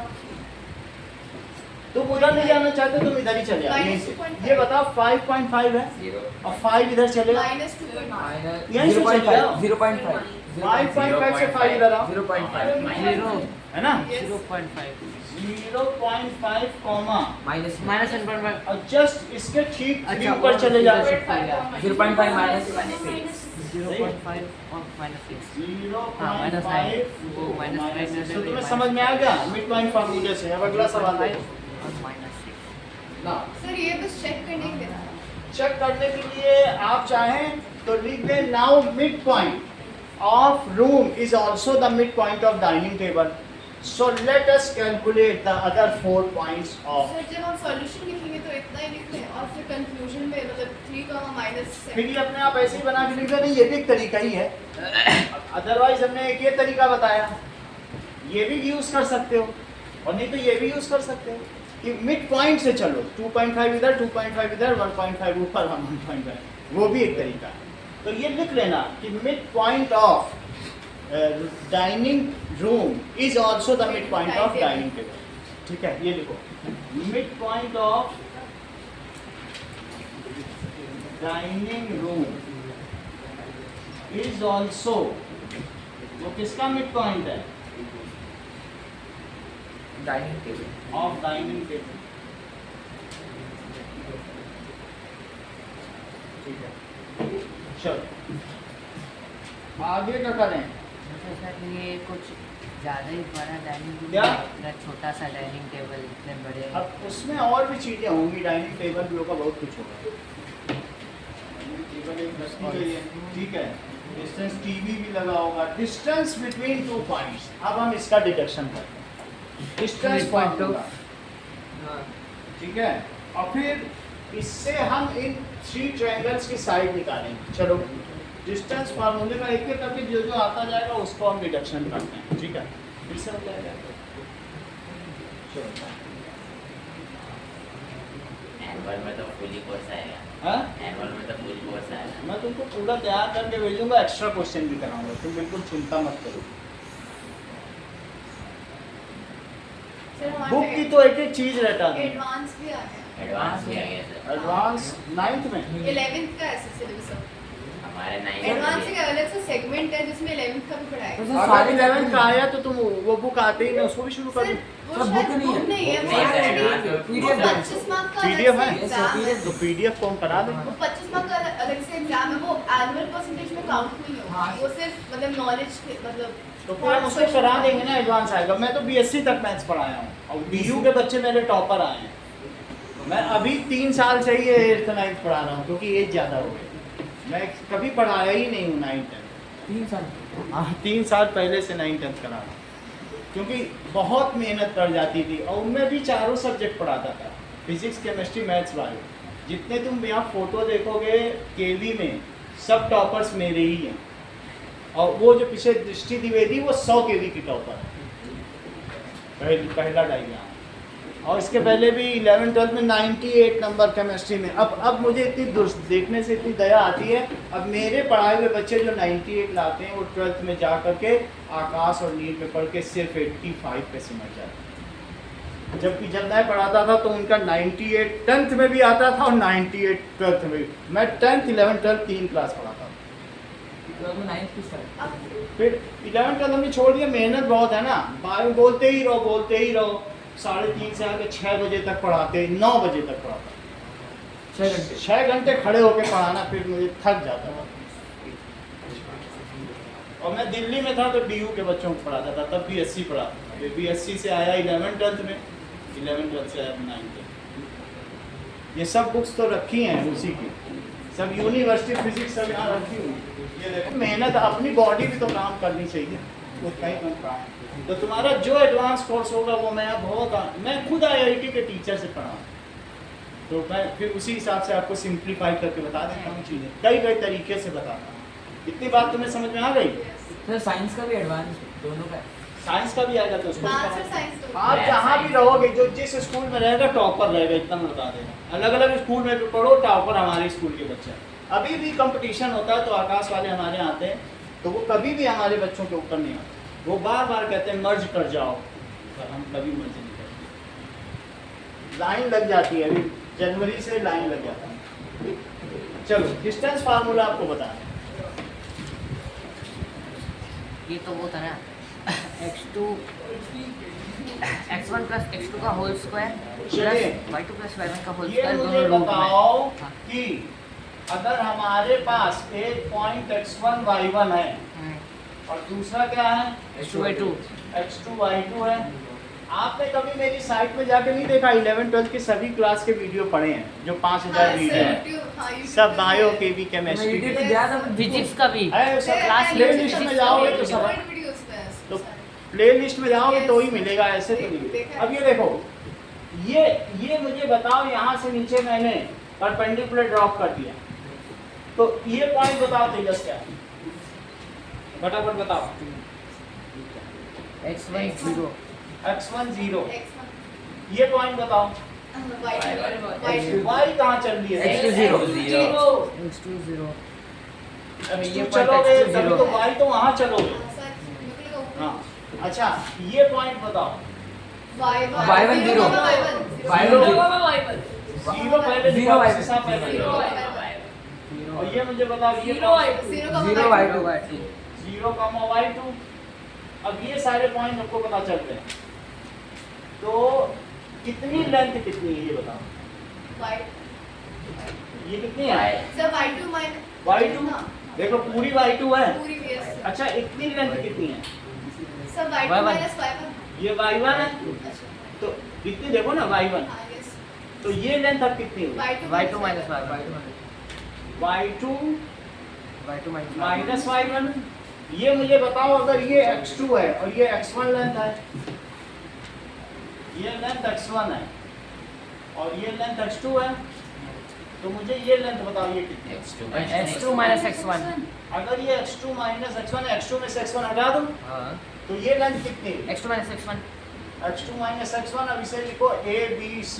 तुम उधर नहीं जाना चाहते तुम इधर ही चले आओ यहीं से। ये बताओ 5.5 है 0 और 5 इधर चलेगा, -2.5 यहीं से चले जाओ। 0.5 5.5 से 5 इधर आओ, 0.5 0 है ना? 0.5 0.5 कॉमा माइनस माइनस 1.5 और जस्ट इसके ठीक अच्छा, ऊपर चले जाओ। 0.5 माइनस 0.5 और -6 हाँ, -5 वो -9 तो तुम्हें समझ में आ गया मिड पॉइंट फार्मूले से। अब अगला सवाल है और -6 ना, सर ये बस चेक करने के लिए चेक करने के लिए आप चाहें तो लिख दें now mid point of room is also the mid point of dining table, so let us calculate the other 4 points of. Sir जब हम सॉल्यूशन लिखेंगे तो इतना ही लिख लें और फिर कंक्लूजन में मतलब 3 का फिर ये अपने आप ऐसे ही बना के लिख देना, ये भी एक तरीका ही है। अदरवाइज हमने एक ये तरीका बताया, ये भी यूज कर सकते हो और नहीं तो ये भी यूज कर सकते हो कि मिड पॉइंट से चलो 2.5 इधर 2.5 इधर 1.5 ऊपर 1.5, वो भी एक तरीका है। तो ये लिख लेना कि mid point of dining room is also the mid point of dining table. ठीक है, ये लिखो mid point of dining room is also, वो किसका मिड पॉइंट है? Dining table of dining table. ठीक है, चलो आगे क्या करें? सर ये कुछ ज़्यादा ही बड़ा डाइनिंग क्या? इतना छोटा सा डाइनिंग टेबल इतने बड़े अब उसमें और भी चीजें होंगी, डाइनिंग टेबल भी होगा, बहुत कुछ होगा। टेबल एक रखी गई है, ठीक है, डिस्टेंस टीवी भी लगा होगा, डिस्टेंस बिटवीन 2 पॉइंट्स। अब हम इसका डिडक्शन करते हैं, डिस्टेंस 3.2 ठीक है, और फिर इससे हम इन 3 ट्रायंगल्स की साइड निकालेंगे। चलो डिस्टेंस फार्मूले का एक एक करके जो जो आता जाएगा उसको हम डिडक्शन करते हैं, ठीक है, फिर से हो जाएगा। चलो एनुअल में तो फुल कोर्स आएगा, हाँ, एनुअल में तो फुल कोर्स आएगा। मैं तुमको पूरा तैयार करके भेजूंगा, एक्स्ट्रा क्वेश्चन भी कराऊंगा, तुम बिल्कुल चिंता मत करो। बुक की तो एक एक चीज रहता है। एडवांस भी आ गया, एडवांस भी आ गया सर, एडवांस 9th में 11th का ऐसे सिलेबस हमारे एडवांस 9 का अलग से सेगमेंट है जिसमें 11th का भी पढ़ाएगा। तो अगर 11th का आया तो तुम वो बुक आते ही मैं उसको भी शुरू कर दूं। वो सर, शायद बुक नहीं है। बुक नहीं है, वो नहीं, already PDF वो 25 मार्क का अलग PDF से है? एग्जाम है। तो PDF को हम करा दें। वो 25 मार्क का अलग से एग्जाम है, वो एनुअल परसेंटेज में काउंट नहीं होगा, हाँ। वो सिर्फ मतलब नॉलेज के मतलब तो फिर हम उसको करा देंगे ना, एडवांस आएगा। मैं तो BSc तक मैथ्स पढ़ाया हूँ और BU के बच्चे मेरे टॉपर आए हैं। मैं अभी 3 साल से ही 8th 9th पढ़ा रहा हूँ क्योंकि एज ज़्यादा हो गई। मैं कभी पढ़ाया ही नहीं हूँ 9th 10th। 3 साल हाँ, 3 साल पहले से 9th 10th करा रहा हूँ क्योंकि बहुत मेहनत पड़ जाती थी और उनमें भी 4 सब्जेक्ट पढ़ाता था, फिजिक्स केमिस्ट्री मैथ्स बायो। जितने तुम यहाँ फोटो देखोगे केवी में सब टॉपर्स मेरे ही हैं और वो जो पीछे दृष्टि द्विवेदी वो 100 केवी की टॉपर है, पहला डायग्राम। और इसके पहले भी 11th 12th में 98 नंबर केमिस्ट्री में। अब मुझे इतनी देखने से इतनी दया आती है, अब मेरे पढ़ाए हुए बच्चे जो 98 लाते हैं वो 12th में जा करके आकाश और नीट में पढ़ के सिर्फ 85 पे सिमट जाते हैं। जबकि जब मैं पढ़ाता था तो उनका 98 10th में भी आता था और 98 12th में भी। मैं 10th 11th 12th 3 क्लास पढ़ाता था। ट्वेल्थ में 9th की सर। फिर 11th 12th हमने छोड़ दिया, मेहनत बहुत है ना, बोलते ही रहो 3:30 से आके 6 बजे तक पढ़ाते, 9 बजे तक पढ़ाता, 6 घंटे। 6 घंटे खड़े होकर पढ़ाना, फिर मुझे थक जाता था। और मैं दिल्ली में था तो डीयू के बच्चों को पढ़ाता था, तब BSc पढ़ाता था। BSc से आया 11th 12th में, 11th 12th से आया 9th। ये सब बुक्स तो रखी हैं उसी की, सब यूनिवर्सिटी फिजिक्स सब यहाँ रखी हुई। ये देखो, मेहनत, अपनी बॉडी भी तो काम करनी चाहिए, उतना ही कम काम। तो तुम्हारा जो एडवांस कोर्स होगा वो मैं खुद IIT के टीचर से पढ़ा, तो मैं फिर उसी हिसाब से आपको सिंप्लीफाई करके बता देता हूँ चीज़ें, कई तरीके से बताता हूँ। इतनी बात तुम्हें समझ में आ गई? सर साइंस का भी एडवांस दोनों का है। साइंस का भी आएगा तो उसको हाँ सर साइंस तो आप जहाँ भी रहोगे, जो जिस स्कूल में रहेगा टॉपर रहेगा, इतना मैं बता देगा। अलग अलग स्कूल में भी पढ़ो, टॉपर हमारे स्कूल के बच्चे। अभी भी कंपटीशन होता है तो आकाश वाले हमारे यहाँ आते हैं, तो वो कभी भी हमारे बच्चों के ऊपर नहीं आते, वो बार बार कहते हैं मर्ज कर जाओ, पर हम कभी मर्ज नहीं करते। लाइन लग जाती है, अभी जनवरी से लाइन लग जाता है। चलो डिस्टेंस फार्मूला आपको बता दें। ये तो वो था ना x2 x1 प्लस x2 का होल स्क्वायर चलिए। प्लस y2 प्लस y1 का होल ये स्क्वायर मुझे दोनों रूट बताओ में। हाँ। कि अगर हमारे पास एक पॉइंट x1 y1 है और दूसरा क्या है x2 y2 x2 y2 है, आपने कभी मेरी साइट में जाके नहीं देखा? 11 12 के सभी क्लास के वीडियो पढ़े हैं, जो 5000 वीडियो है, सब बायो के भी, मैं केमिस्ट्री यूट्यूब के पे गया था, फिजिक्स का भी है, सब क्लास प्लेलिस्ट में जाओगे तो सब, वीडियोस पे है तो प्लेलिस्ट में जाओगे तो ही मिलेगा, ऐसे तो नहीं। अब ये देखो, ये मुझे बताओ, यहाँ से नीचे मैंने परपेंडिकुलर ड्रॉप कर दिया, तो ये पॉइंट बताओ तेजस क्या है, फटाफट बताओ। x1 0 x1 0, ये पॉइंट बताओ। y कहाँ चल रही है? x2 0 x2 0 अब ये ये point चलोगे x2 तभी 0 तो y तो वहाँ चलोगे। हाँ अच्छा, ये पॉइंट बताओ। y1 0 जीरो y1 पहले जीरो लिखो, y1 शीशा पहले लिखो। और ये मुझे बताओ, ये जीरो y2 0, y2। अब ये सारे पॉइंट आपको पता चल रहे हैं, तो कितनी लेंथ कितनी है ये बताओ। ये कितनी है? y2 देखो पूरी y2 है। अच्छा इतनी लेंथ कितनी है? ये y1 है, तो इतनी देखो ना y1, तो ये लेंथ अब कितनी होगी? y2 minus y2 y2 minus y1। ये मुझे बताओ, अगर ये x2 है और ये x1 लेंथ है, ये लेंथ x1 है और ये लेंथ x2 है, तो मुझे ये लेंथ बताओ ये कितनी है? x2 माइनस x1 अगर ये x2 माइनस x1 है, x2 में से x1 हटा दो, हाँ तो ये लेंथ कितनी है? x2 minus x1 x2 minus x1, अब इसे लिखो a b c,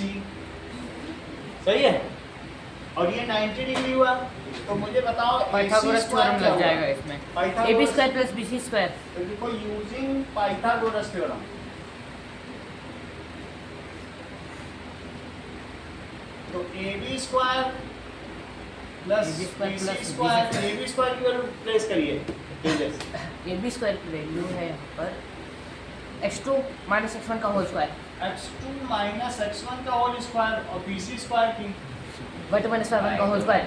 सही है। और ये 90 डिग्री हुआ, तो मुझे बताओ पाइथागोरस थ्योरम लग जाएगा इसमें, ab square plus bc square. तो लिखो यूजिंग पाइथागोरस थ्योरम। तो ab square plus AB square bc plus square, BC ab square की वैल्यू प्लेस करिए तेजस। ab स्क्वायर की वैल्यू है यहाँ पर x2 माइनस x1 का whole square, x2 minus x1 का होल स्क्वायर और bc स्क्वायर की, y2 माइनस y1 का होल स्क्वायर।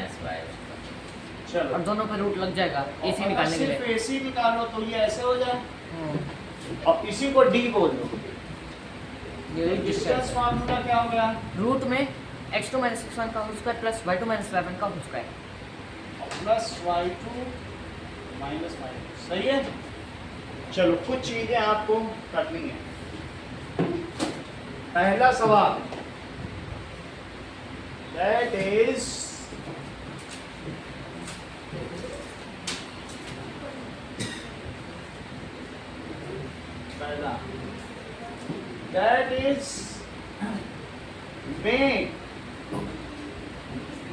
चलो अब दोनों पे रूट लग जाएगा ac और निकालने के सिर्फ लिए। AC निकालो तो ये ऐसे हो जाए, और इसी को D बोल दो। ये डिस्टेंस फार्मूला क्या हो गया? रूट में x2 माइनस x1 का whole square plus y2 minus y1 का whole square. Plus y2 minus y2, सही है। चलो कुछ चीजें आपको करनी है। पहला सवाल, दैट इज पहला, that is made,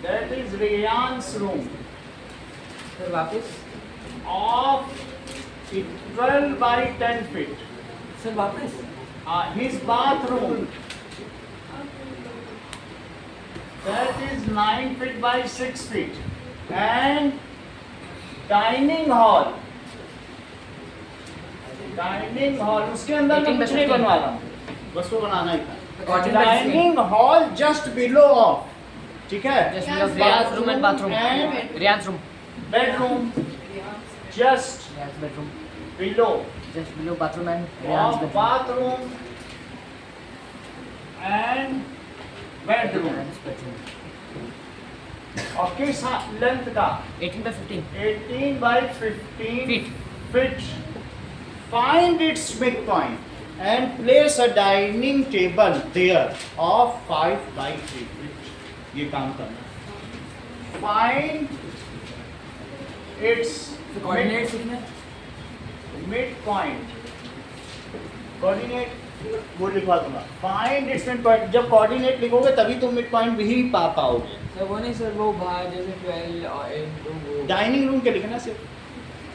that is Reyansh room सर वापस of 12 by 10 feet. सर वापस His bathroom that is 9 feet by 6 feet, and dining hall उसके अंदर मैं 18 by कुछ नहीं 15 बनवा रहा हूँ, बस वो बनाना ही था। 14 by 16 dining hall just below of, ठीक है, Just below Riyan's room and bathroom. and Riyan's room. bedroom just Riyan's bedroom. below Just below bathroom and Riyan's of bedroom. bathroom and bedroom। Riyan's bedroom. और किस लेंथ का? 18 by 15 18 by 15 feet. feet। Find its midpoint and place a dining table there of 5 by 3 feet। ये काम करना। Find its कोऑर्डिनेट्स कितने? midpoint। कोऑर्डिनेट वो लिखवा दूंगा। Find its midpoint। जब कोऑर्डिनेट लिखोगे तभी तुम midpoint भी पा पाओगे। सर वो नहीं सर, वो बाहर जैसे 12 और 8 वो डाइनिंग रूम के लिखना सिर्फ,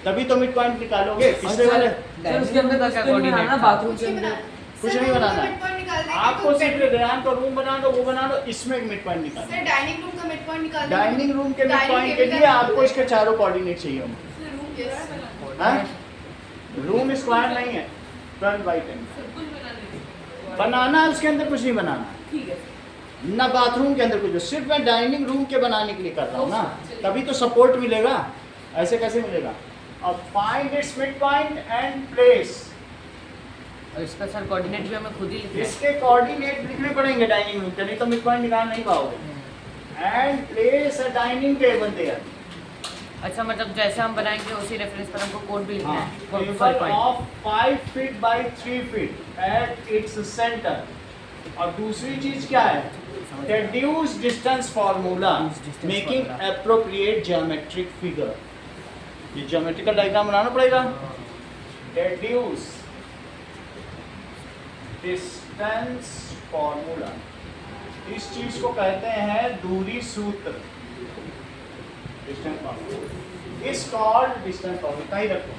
तभी तो मिड पॉइंट निकालोगे। पिछले सर, वाले सर उसके अंदर का कुछ तो नहीं coordinate बनाना, था। बाथरूम कुछ के नहीं अंदर बना कुछ सर, नहीं रूम का बनाना। मिड पॉइंट निकाल देंगे आपको तो सिर्फ रेहान का रूम बना दो, वो बना दो, इसमें एक मिड पॉइंट निकालो। सर डाइनिंग रूम का मिड पॉइंट निकाल देंगे। डाइनिंग रूम के मिड Dining पॉइंट के table लिए का- आपको इसके चारों कोऑर्डिनेट चाहिए होंगे। सर, रूम yes, हाँ? रूम स्क्वायर नहीं है, 12 by 10 सब कुछ बनाने बनाना है, उसके अंदर कुछ नहीं बनाना, ठीक है ना बाथरूम के अंदर कुछ, सिर्फ मैं डाइनिंग रूम के बनाने के लिए कर रहा हूँ ना, तभी तो सपोर्ट मिलेगा, ऐसे कैसे मिलेगा। अब find its mid point and place, और इसका सर कोऑर्डिनेट भी हमें खुद ही लिखना है। इसके कोऑर्डिनेट लिखने पड़ेंगे डाइनिंग रूम के, नहीं तो मिड पॉइंट निकाल नहीं पाओगे। And place a dining table there, अच्छा मतलब जैसे हम बनाएंगे उसी रेफरेंस पर हमको कोड भी लिखना हाँ, है। Table of 5 feet by 3 feet at its centre. और दूसरी चीज क्या है, reduce distance formula, Reduce distance making formula. appropriate geometric figure। ये ज्योमेट्रिकल डायग्राम बनाना पड़ेगा। reduce distance formula, इस चीज को कहते हैं दूरी सूत्र, distance formula is called distance formula. ही रखो।